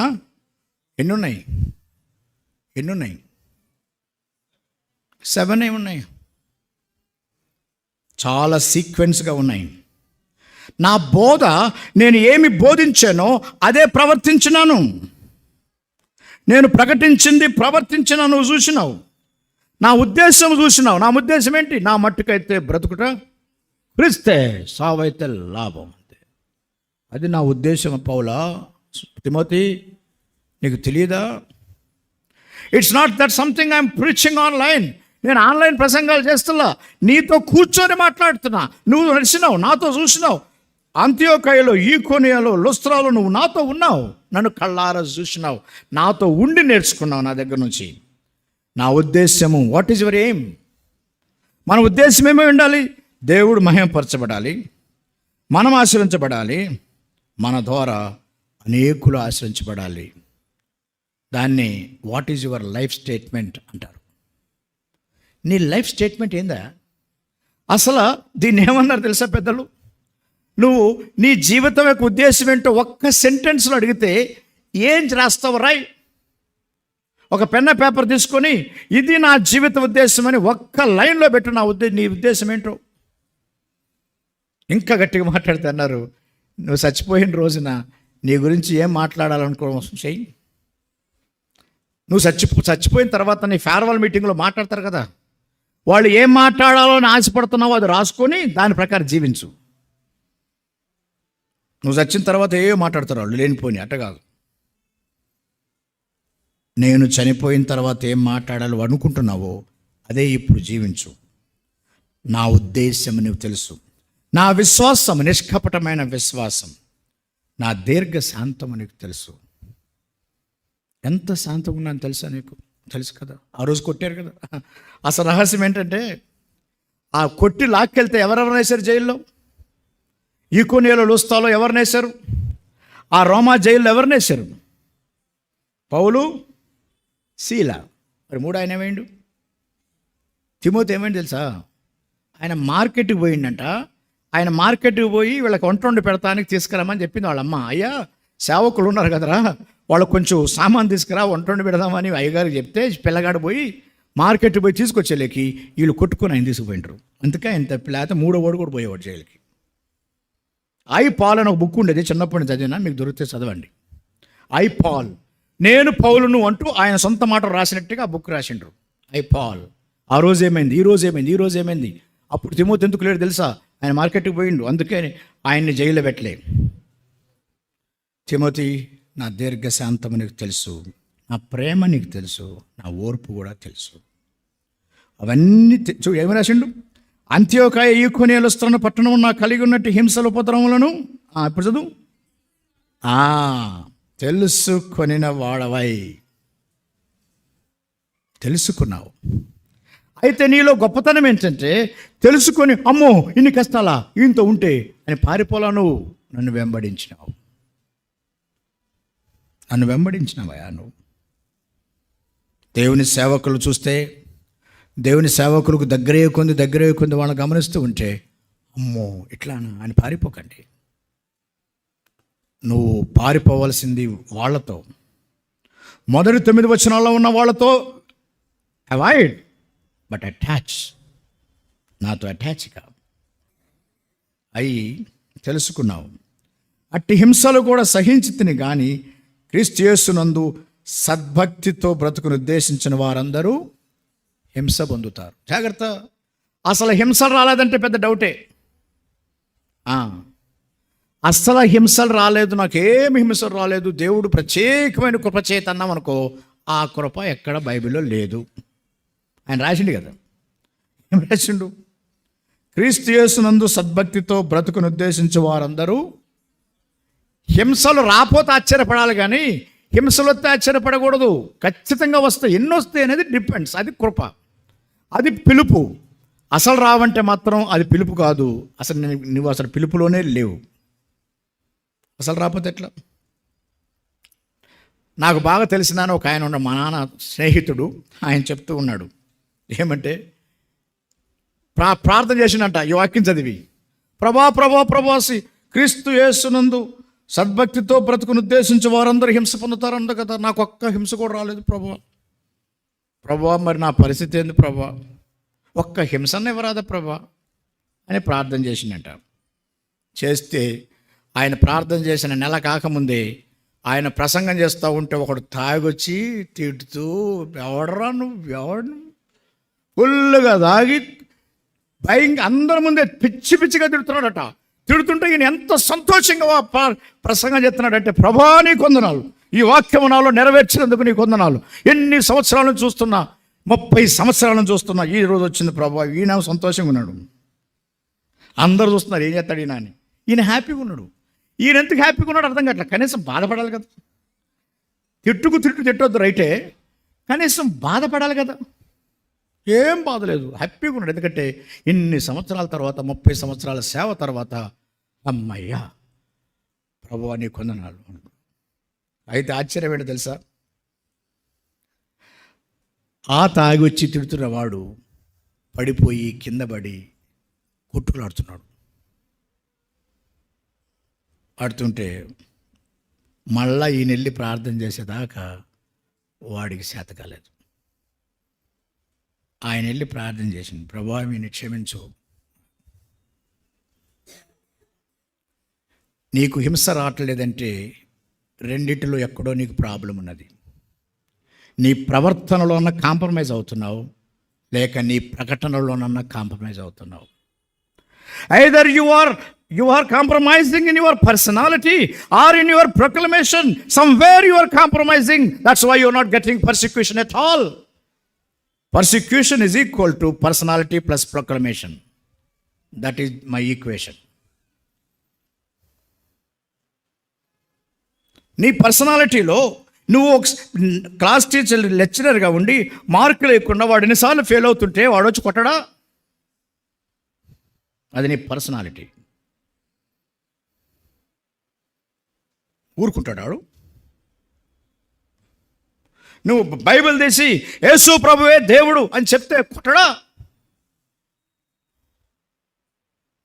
Speaker 1: ఎన్నున్నాయి 7 ఉన్నాయి. చాలా సీక్వెన్స్గా ఉన్నాయి. నా బోధ, నేను ఏమి బోధించానో అదే ప్రవర్తించినాను. నేను ప్రకటించింది ప్రవర్తించిన నువ్వు చూసినావు. నా ఉద్దేశం చూసినావు. నా ఉద్దేశం ఏంటి? నా మట్టుకైతే బ్రతుకుట క్రీస్తే, సావైతే లాభం. అంతే. అది నా ఉద్దేశం. పౌలా, తిమోతి, నీకు తెలియదా? It's not that something I'm preaching online. నేను ఆన్లైన్ ప్రసంగాలు చేస్తున్నా, నీతో కూర్చొని మాట్లాడుతున్నా. నువ్వు నడిచినావు, నాతో చూసినావు. అంత్యోకయలో, ఈకోనియాలో, లుస్త్రాలో నువ్వు నాతో ఉన్నావు. నన్ను కళ్ళారా చూసినావు. నాతో ఉండి నేర్చుకున్నావు నా దగ్గర నుంచి. నా ఉద్దేశము, వాట్ ఈజ్ యువర్ ఎయిమ్? మన ఉద్దేశం ఏమై ఉండాలి? దేవుడు మహిమపరచబడాలి, మనం ఆశ్రయించబడాలి, మన ద్వారా అనేకులు ఆశ్రయించబడాలి. దాన్ని what is your life statement అంటారు. నీ లైఫ్ స్టేట్మెంట్ ఏందా? అసలు దీన్ని ఏమన్నారు తెలుసా పెద్దలు? నువ్వు నీ జీవితం యొక్క ఉద్దేశం ఏంటో ఒక్క సెంటెన్స్లో అడిగితే ఏం రాస్తావు? రాయ్. ఒక పెన్న పేపర్ తీసుకొని ఇది నా జీవిత ఉద్దేశం అని ఒక్క లైన్లో పెట్టు. నీ ఉద్దేశం ఏంటో. ఇంకా గట్టిగా మాట్లాడితే అన్నారు, నువ్వు చచ్చిపోయిన రోజున నీ గురించి ఏం మాట్లాడాలనుకోవడం చెయ్యి. నువ్వు చచ్చిపోయిన తర్వాత నీ ఫేర్వెల్ మీటింగ్లో మాట్లాడతారు కదా, వాళ్ళు ఏం మాట్లాడాలో అని ఆశపడుతున్నావో అది రాసుకొని దాని ప్రకారం జీవించు. నువ్వు చచ్చిన తర్వాత ఏమో మాట్లాడతారు వాళ్ళు, లేనిపోని. అట్ట కాదు. నేను చనిపోయిన తర్వాత ఏం మాట్లాడాలో అనుకుంటున్నావో అదే ఇప్పుడు జీవించు. నా ఉద్దేశం నీకు తెలుసు, నా విశ్వాసం నిష్కపటమైన విశ్వాసం, నా దీర్ఘ శాంతం నీకు తెలుసు. ఎంత శాంతంగా ఉన్నాను తెలుసా నీకు? తెలుసు కదా. ఆ రోజు కొట్టారు కదా. అసలు రహస్యం ఏంటంటే, ఆ కొట్టి లాక్కెళ్తే ఎవరెవరు వేశారు జైల్లో? ఈకోనియలో, లూస్తాలో ఎవరిని వేశారు? ఆ రోమా జైల్లో ఎవరిని వేశారు? పౌలు, శీల. మరి మూడు ఆయన ఏమైండు? తిమోతి ఏమైంది తెలుసా? ఆయన మార్కెట్కి పోయిండంట. ఆయన మార్కెట్కి పోయి వీళ్ళకి వంట వండి పెడతానికి తీసుకురామని చెప్పింది వాళ్ళ అమ్మ. అయ్యా, సేవకులు ఉన్నారు కదరా, వాళ్ళకు కొంచెం సామాన్ తీసుకురా, వంట వండి పెడదామని అయ్యగారికి చెప్తే పిల్లగాడు పోయి మార్కెట్కి పోయి తీసుకొచ్చేలేకి వీళ్ళు కొట్టుకొని ఆయన తీసుకుపోయినారు. అందుకే ఆయన తప్పిలేకపోతే మూడో వాడు కూడా పోయేవాడు జైలుకి. ఐ పాల్ అని ఒక బుక్ ఉండేది, చిన్నప్పటి నుంచి చదివినా, మీకు దొరికితే చదవండి. ఐ పాల్, నేను పౌలును అంటూ ఆయన సొంత మాట రాసినట్టుగా ఆ బుక్ రాసిండ్రు. I Paul. ఆ రోజు ఏమైంది, ఈ రోజు ఏమైంది, ఈ రోజు ఏమైంది. అప్పుడు తిమోతి ఎందుకు లేడు తెలుసా? ఆయన మార్కెట్కి పోయిండు, అందుకే ఆయన్ని జైల్లో పెట్టలే. తిమోతి, నా దీర్ఘశాంతము నీకు తెలుసు, నా ప్రేమ నీకు తెలుసు, నా ఓర్పు కూడా తెలుసు. అవన్నీ ఏమి రాసిండు? అంత్యోకాయ, ఈకొనియలు, లుస్త్రను పట్టణం నాకు కలిగి ఉన్నట్టు హింసల ఉపద్రవములను ఇప్పుడు చదువు. తెలుసుకొనిన వాడవై. తెలుసుకున్నావు. అయితే నీలో గొప్పతనం ఏంటంటే తెలుసుకొని అమ్మో ఇన్ని కష్టాలా ఈయనతో ఉంటే అని పారిపోలా. నువ్వు నన్ను వెంబడించినావు. నన్ను వెంబడించినావా నువ్వు? దేవుని సేవకులు చూస్తే, దేవుని సేవకులకు దగ్గరే కొంది వాళ్ళని గమనిస్తూ ఉంటే అమ్మో ఇట్లానా అని పారిపోకండి. నువ్వు పారిపోవలసింది వాళ్ళతో. మొదటి 9 వచనాల్లో ఉన్న వాళ్ళతో అవాయిడ్, బట్ అటాచ్. నాతో అటాచ్గా అయి తెలుసుకున్నావు. అట్టి హింసలు కూడా సహించి తిని కానీ క్రీస్తు యేసునందు సద్భక్తితో బ్రతుకును ఉద్దేశించిన వారందరూ హింస పొందుతారు. జాగ్రత్త. అసలు హింసలు రాలేదంటే పెద్ద డౌటే. అస్సలు హింసలు రాలేదు, నాకేమి హింసలు రాలేదు, దేవుడు ప్రత్యేకమైన కృప చేత అన్నాం అనుకో, ఆ కృప ఎక్కడ బైబిల్లో లేదు. ఆయన రాసిండు కదా. ఏం రాసిండు? క్రీస్తు యేసునందు సద్భక్తితో బ్రతుకును ఉద్దేశించే వారందరూ హింసలు రాపోతే ఆశ్చర్యపడాలి, కానీ హింసలు వస్తే ఆశ్చర్యపడకూడదు. ఖచ్చితంగా వస్తాయి. ఎన్ని వస్తాయి అనేది డిపెండ్స్. అది కృప, అది పిలుపు. అసలు రావంటే మాత్రం అది పిలుపు కాదు. అసలు నువ్వు అసలు పిలుపులోనే లేవు. అసలు రాకపోతే ఎట్లా? నాకు బాగా తెలిసిన ఒక ఆయన ఉన్న మా నాన్న స్నేహితుడు, ఆయన చెప్తూ ఉన్నాడు ఏమంటే, ప్రార్థన చేసినట్ట ఈ వాక్యం చదివి, ప్రభాసి క్రీస్తు యేసునందు సద్భక్తితో బ్రతుకును ఉద్దేశించి వారందరూ హింస పొందుతారంట కదా, నాకు ఒక్క హింస కూడా రాలేదు ప్రభా, మరి నా పరిస్థితి ఏంది ప్రభా, ఒక్క హింసను ఇవ్వరాదా ప్రభా అని ప్రార్థన చేసినట్ట. చేస్తే ఆయన ప్రార్థన చేసిన నెల కాకముందే ఆయన ప్రసంగం చేస్తూ ఉంటే ఒకడు తాగొచ్చి తిడుతూ, ఎవడరా ఎవడు ఫుల్గా తాగి అందరి ముందే పిచ్చిగా తిడుతున్నాడట. తిడుతుంటే ఈయన ఎంత సంతోషంగా ప్రసంగం చేస్తున్నాడంటే, ప్రభా నీకు వందనాలు, ఈ వాక్యం నాలో నెరవేర్చినందుకు నీకు వందనాలు. ఎన్ని సంవత్సరాలను చూస్తున్నా, 30 సంవత్సరాలను చూస్తున్నా, ఈ రోజు వచ్చింది ప్రభా. ఈయన సంతోషంగా ఉన్నాడు. అందరూ చూస్తున్నారు ఏం చేస్తాడు ఈయన అని. ఈయన హ్యాపీగా ఉన్నాడు. ఈయన ఎందుకు హ్యాపీగా ఉన్నాడు అర్థం కావట్లేదు. కనీసం బాధపడాలి కదా. తిట్టొద్దు రైటే, కనీసం బాధపడాలి కదా. ఏం బాధ లేదు, హ్యాపీగా ఉన్నాడు. ఎందుకంటే ఇన్ని సంవత్సరాల తర్వాత, 30 సంవత్సరాల సేవ తర్వాత, అమ్మయ్యా ప్రభువా నీ కొందనాలు. అయితే ఆశ్చర్యం ఏంటో తెలుసా, తాగి వచ్చి తిడుతున్నవాడు పడిపోయి కింద పడి కొట్టుకులాడుతున్నాడు. ఆడుతుంటే మళ్ళా ఈయన వెళ్ళి ప్రార్థన చేసేదాకా వాడికి చేత కాలేదు. ఆయన వెళ్ళి ప్రార్థన చేసింది, ప్రభువా ఈయన్ని క్షమించు, నీకు హింస రావట్లేదంటే రెండిటిలో ఎక్కడో నీకు ప్రాబ్లం ఉన్నది. నీ ప్రవర్తనలోన కాంప్రమైజ్ అవుతున్నావు, లేక నీ ప్రకటనలోనన్నా కాంప్రమైజ్ అవుతున్నావు. Either you are compromising in your personality or in your proclamation. Somewhere you are compromising. That's why you are not getting persecution at all. Persecution is equal to personality plus proclamation. That is my equation. నీ పర్సనాలిటీలో నువ్వు ఒక class teacher లెక్చరర్గా ఉండి మార్కులు లేకుండా వాడు ఎన్నిసార్లు fail అవుతుంటే వాడు వచ్చి కొట్టడా? అది నీ పర్సనాలిటీ. ఊరుకుంటాడు వాడు. నువ్వు బైబిల్ తీసి యేసు ప్రభువే దేవుడు అని చెప్తే కొట్టడా?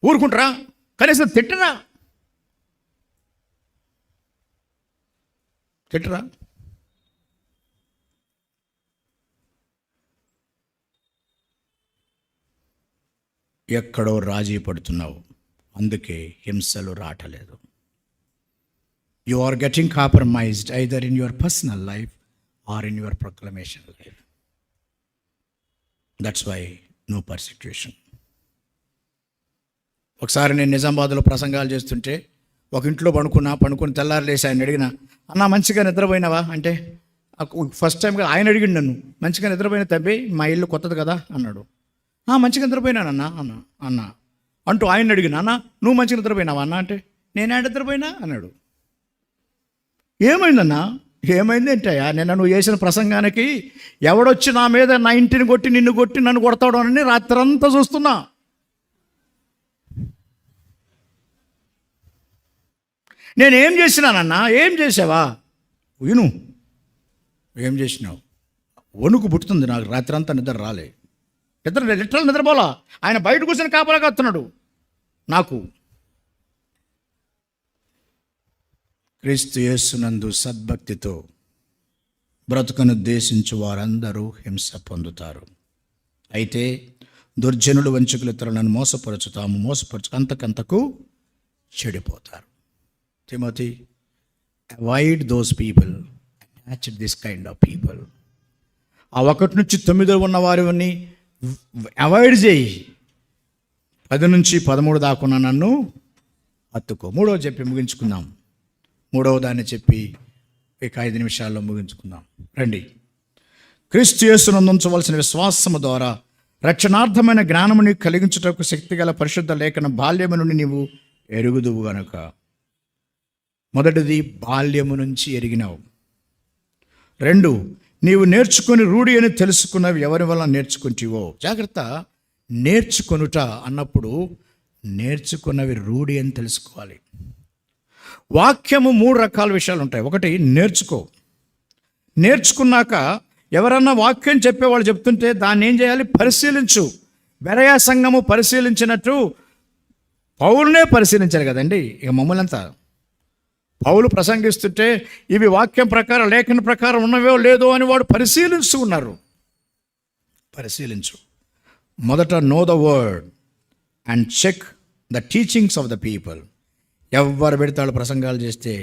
Speaker 1: ఊరుకుంటారా? కనీసం తిట్టరా? ఎక్కడో రాజీ పడుతున్నావు, అందుకే హింసలు రావట్లేదు. You are getting compromised either in your personal life or in your proclamation life. That's why no persecution. ఒకసారి నేను నిజామాబాద్లో ప్రసంగాలు చేస్తుంటే ఒక ఇంట్లో పడుకుని తెల్లారు లేసి ఆయన అడిగిన, అన్న మంచిగా నిద్రపోయినావా అంటే, ఫస్ట్ టైంగా ఆయన అడిగిండు నన్ను, మంచిగా నిద్రపోయిన తబ్బి, మా ఇల్లు కొత్తది కదా అన్నాడు. మంచిగా నిద్రపోయినానన్నా అన్న అంటూ ఆయన అడిగిన, అన్న నువ్వు మంచిగా నిద్రపోయినావా అన్న అంటే, నేనే నిద్రపోయినా అన్నాడు. ఏమైందన్నా? ఏమైంది ఏంటయ్యా, నిన్న నువ్వు చేసిన ప్రసంగానికి ఎవడొచ్చి నా మీద నా ఇంటిని కొట్టి నిన్ను కొట్టి నన్ను కొడతాడు అని రాత్రంతా చూస్తున్నా. నేనేం చేసినానన్నా? ఏం చేసావా? విను, ఏం చేసినావు? వణుకు పుట్టుతుంది నాకు, రాత్రి అంతా నిద్ర రాలే, లిటరల్ నిద్రపోలా. ఆయన బయట కూర్చొని కాపలాగా వస్తున్నాడు నాకు. క్రీస్తు యేసునందు సద్భక్తితో బ్రతుకును ఉద్దేశించి వారందరూ హింస పొందుతారు. అయితే దుర్జనులు వంచకులు ఇతరులను మోసపరచు అంతకంతకు చెడిపోతారు. Timothy, avoid those people, attach this kind of people. ఆ 1 నుంచి 9 ఉన్న వారిని అవాయిడ్ చేయి. 10 నుంచి 13 దాకున్న నన్ను హత్తుకో. 3వ చెప్పి ముగించుకుందాం. 3వ దాన్ని చెప్పి ఇక 5 నిమిషాల్లో ముగించుకుందాం. రండి. క్రీస్తు యేసునందు ఉంచవలసిన విశ్వాసము ద్వారా రక్షణార్థమైన జ్ఞానముని కలిగించుటకు శక్తిగల పరిశుద్ధ లేఖన బాల్యము నుండి నీవు ఎరుగుదువు గనుక. మొదటిది, బాల్యము నుంచి ఎరిగినావు. 2, నీవు నేర్చుకుని రూఢి అని తెలుసుకున్నవి ఎవరి వల్ల నేర్చుకుంటావో. జాగ్రత్త, నేర్చుకొనుట అన్నప్పుడు నేర్చుకున్నవి రూఢి అని తెలుసుకోవాలి. వాక్యము 3 రకాల విషయాలు ఉంటాయి. ఒకటి, నేర్చుకున్నాక ఎవరన్నా వాక్యం చెప్పేవాళ్ళు చెప్తుంటే దాన్ని ఏం చేయాలి? పరిశీలించు. బెరయా సంఘము పరిశీలించినట్టు పౌలునే పరిశీలించారు కదండి. ఇక మమ్మల్ని అంతా పౌలు ప్రసంగిస్తుంటే ఇవి వాక్యం ప్రకారం లేఖన ప్రకారం ఉన్నవో లేదో అని వాడు పరిశీలిస్తూ ఉన్నారు. పరిశీలించు. మొదట know the word and check the teachings of the people. ఎవరు పెడతాడు ప్రసంగాలు చేస్తే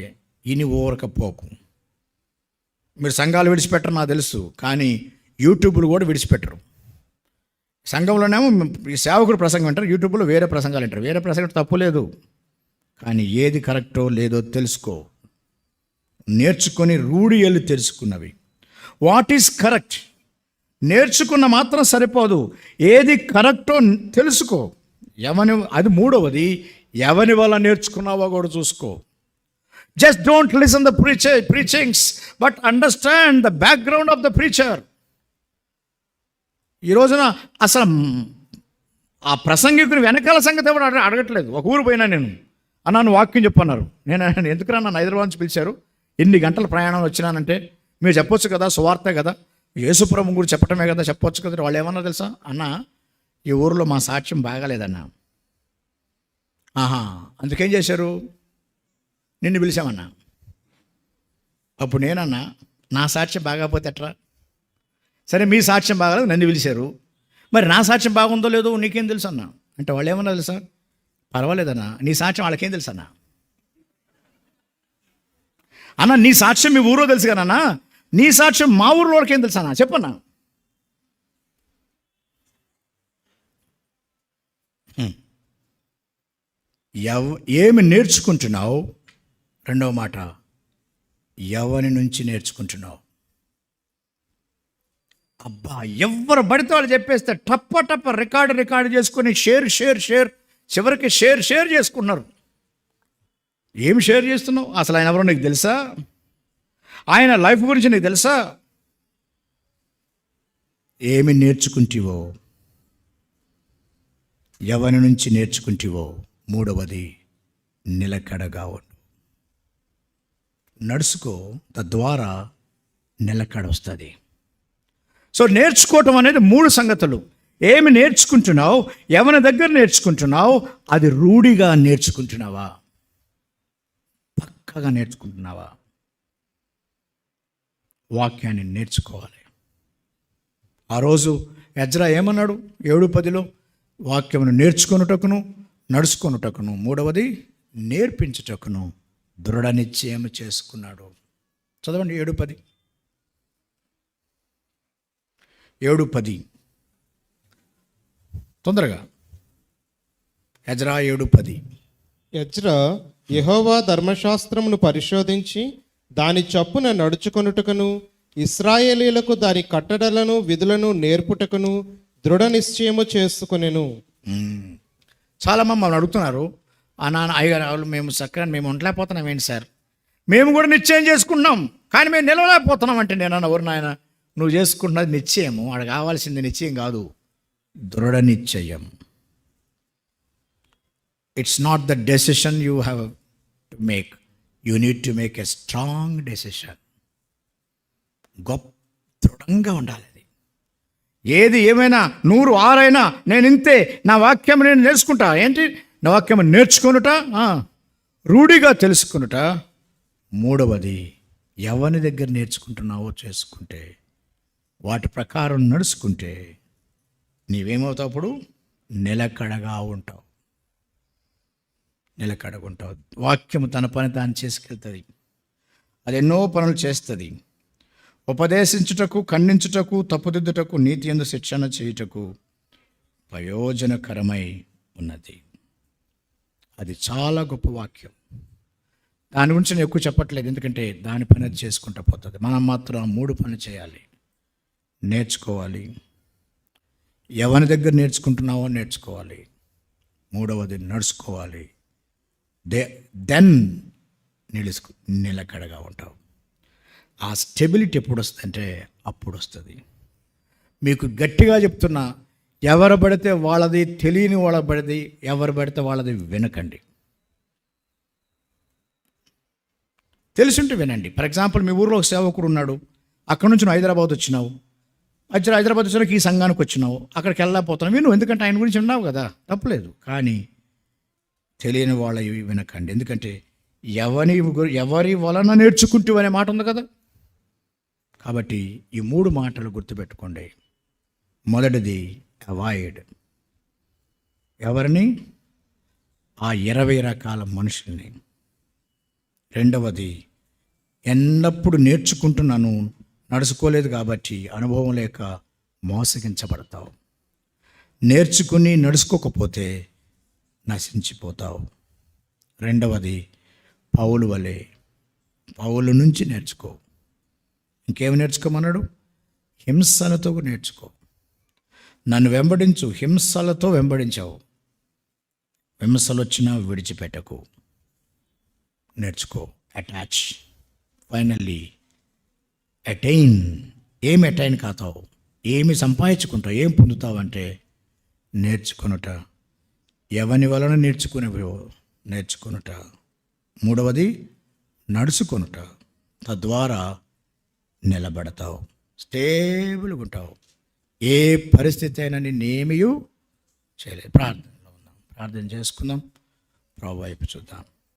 Speaker 1: ఇని ఓరకపోకు. మీరు సంఘాలు విడిచిపెట్టరు నాకు తెలుసు, కానీ యూట్యూబ్లు కూడా విడిచిపెట్టరు. సంఘంలోనేమో ఈ సేవకుడు ప్రసంగం వింటారు, యూట్యూబ్లో వేరే ప్రసంగాలు వింటారు. వేరే ప్రసంగం తప్పు లేదు, కానీ ఏది కరెక్టో లేదో తెలుసుకో. నేర్చుకొని రూఢియలు తెలుసుకున్నవి. What is correct? నేర్చుకున్న మాత్రం సరిపోదు, ఏది కరెక్టో తెలుసుకో. అది 3వది, ఎవరి వల్ల నేర్చుకున్నావో కూడా చూసుకో. Just don't listen the preachings but understand the background of the preacher. ఈ రోజున అసలు ఆ ప్రసంగికుని వెనకాల సంగతి ఎవరు అడగట్లేదు. ఒక ఊరు పోయినా నేను, అన్నాను వాక్యం చెప్పన్నారు. నేను ఎందుకురా నన్ను హైదరాబాద్ నుంచి పిలిచారు, ఎన్ని గంటల ప్రయాణం వచ్చినానంటే, మీరు చెప్పొచ్చు కదా, సువార్తే కదా, యేసుప్రభు గురించి చెప్పటమే కదా, చెప్పొచ్చు కదా. వాళ్ళు ఏమన్నా తెలుసా? అన్న, ఈ ఊరిలో మా సాక్ష్యం బాగాలేదన్నా, ఆహా, అందుకేం చేశారు? నిన్ను పిలిచామన్నా. అప్పుడు నేనన్నా, నా సాక్ష్యం బాగాపోతే ఎట్రా? సరే, మీ సాక్ష్యం బాగాలేదు, నన్ను పిలిచారు, మరి నా సాక్ష్యం బాగుందో లేదో నీకేం తెలుసు అన్నా. అంటే వాళ్ళు ఏమన్నా తెలుసా? పర్వాలేదన్నా, నీ సాక్ష్యం వాళ్ళకేం తెలుసు అన్నా. అన్న, నీ సాక్ష్యం మీ ఊరో తెలుసు కదన్నా, నీ సాక్ష్యం మా ఊరిలో వాళ్ళకేం తెలుసు అన్నా, చెప్పన్నా. ఏమి నేర్చుకుంటున్నావు? రెండవ మాట, ఎవరి నుంచి నేర్చుకుంటున్నావు? అబ్బా, ఎవరు పడితే వాళ్ళు చెప్పేస్తే టప్ప రికార్డు చేసుకొని షేర్ చివరికి షేర్ చేసుకున్నారు. ఏమి షేర్ చేస్తున్నావు? అసలు ఆయన ఎవరో నీకు తెలుసా? ఆయన లైఫ్ గురించి నీకు తెలుసా? ఏమి నేర్చుకుంటావో, ఎవరి నుంచి నేర్చుకుంటావో. మూడవది, నిలకడగా ఉండు. నడుచుకో, తద్వారా నిలకడ వస్తుంది. సో నేర్చుకోవటం అనేది 3 సంగతులు. ఏమి నేర్చుకుంటున్నావు, ఎవరి దగ్గర నేర్చుకుంటున్నావు, అది రూఢిగా నేర్చుకుంటున్నావా, పక్కగా నేర్చుకుంటున్నావా? వాక్యాన్ని నేర్చుకోవాలి. ఆ రోజు ఎజ్రా ఏమన్నాడు? 7:10 వాక్యమును నేర్చుకొనుటకును నడుచుకొనుటకును, మూడవది నేర్పించుటకును దృఢ నిశ్చయం చేసుకున్నాడు. చదవండి 7:10. 7:10 తొందరగా. ఎజ్రా 7:10.
Speaker 2: ఎజ్రా యెహోవా ధర్మశాస్త్రమును పరిశోధించి దాని చొప్పున నడుచుకొనుటకును ఇశ్రాయేలీయులకు దాని కట్టడలను విధులను నేర్పుటకును దృఢ నిశ్చయము చేసుకొనెను.
Speaker 1: చాలామంది మమ్మల్ని అడుగుతున్నారు, నాన్న అయ్యగారు మేము ఉండలేకపోతున్నాం ఏంటి సార్? మేము కూడా నిశ్చయం చేసుకున్నాం, కానీ మేము నిలవలేకపోతున్నాం. అంటే నేను ఎవరు నాయన, నువ్వు చేసుకుంటున్నది నిశ్చయము, వాడు కావాల్సింది నిశ్చయం కాదు, దృఢ నిశ్చయం. It's not the decision you have to make, you need to make a strong decision. దృఢంగా ఉండాలి. ఏది ఏమైనా 100 6 నేను ఇంతే, నా వాక్యం నేను నేర్చుకుంటా. ఏంటి? నా వాక్యం నేర్చుకొనుట, రూఢిగా తెలుసుకొనుట. మూడవది, ఎవరి దగ్గర నేర్చుకుంటున్నావో చేసుకుంటే, వాటి ప్రకారం నడుచుకుంటే నీవేమవుతావు? అప్పుడు నిలకడగా ఉంటావు. వాక్యము తన పని తాను చేసుకెళ్తుంది. అది ఎన్నో పనులు చేస్తుంది. ఉపదేశించుటకు, ఖండించుటకు, తప్పుదిద్దుటకు, నీతి యందు శిక్షణ చేయుటకు ప్రయోజనకరమై ఉన్నది. అది చాలా గొప్ప వాక్యం. దాని గురించి నేను ఎక్కువ చెప్పట్లేదు, ఎందుకంటే దాని పని అది చేసుకుంటూ పోతుంది. మనం మాత్రం 3 పనులు చేయాలి. నేర్చుకోవాలి, ఎవరి దగ్గర నేర్చుకుంటున్నావో నేర్చుకోవాలి, మూడవది నడుచుకోవాలి, దెన్ నిలకడగా ఉంటావు. ఆ స్టెబిలిటీ ఎప్పుడు వస్తుందంటే అప్పుడు వస్తుంది. మీకు గట్టిగా చెప్తున్నా, ఎవరు పడితే వాళ్ళది, తెలియని వాళ్ళ పడితే ఎవరు పడితే వాళ్ళది వినకండి. తెలుసుంటే వినండి. ఫర్ ఎగ్జాంపుల్, మీ ఊరిలో ఒక సేవకుడు ఉన్నాడు, అక్కడ నుంచి నువ్వు హైదరాబాద్ వచ్చినావు, హైదరాబాద్ వచ్చినాక ఈ సంఘానికి వచ్చినావు, అక్కడికి వెళ్ళకపోతున్నావు, విను, ఎందుకంటే ఆయన గురించి విన్నావు కదా, తప్పలేదు. కానీ తెలియని వాళ్ళ ఇవి వినకండి, ఎందుకంటే ఎవరి వలన నేర్చుకుంటూ అనే మాట ఉంది కదా. కాబట్టి ఈ 3 మాటలు గుర్తుపెట్టుకోండి. మొదటిది, అవాయిడ్. ఎవరిని? ఆ 20 రకాల మనుషుల్ని. రెండవది, ఎల్లప్పుడూ నేర్చుకుంటున్నాను, నడుచుకోలేదు కాబట్టి అనుభవం లేక మోసగించబడతావు. నేర్చుకుని నడుచుకోకపోతే నశించిపోతావు. రెండవది, పౌలు నుంచి నేర్చుకో. ఇంకేమి నేర్చుకోమన్నాడు? హింసలతో నేర్చుకో. నన్ను వెంబడించు, హింసలతో వెంబడించావు, హింసలు వచ్చినా విడిచిపెట్టకు, నేర్చుకో. అటాచ్. Finally attain. ఏమి అటైన్ కాతావు, ఏమి సంపాదించుకుంటావు, ఏం పొందుతావు అంటే నేర్చుకొనుట. ఎవని వలన నేర్చుకొనుట. మూడవది, నడుచుకొనుట. తద్వారా నిలబడతావు, స్టేబుల్గా ఉంటావు. ఏ పరిస్థితి అయినా నిన్నేమీ చేయలేదు. ప్రార్థనలో ఉన్నాం, ప్రార్థన చేసుకుందాం. ప్రభు వైపు చూద్దాం.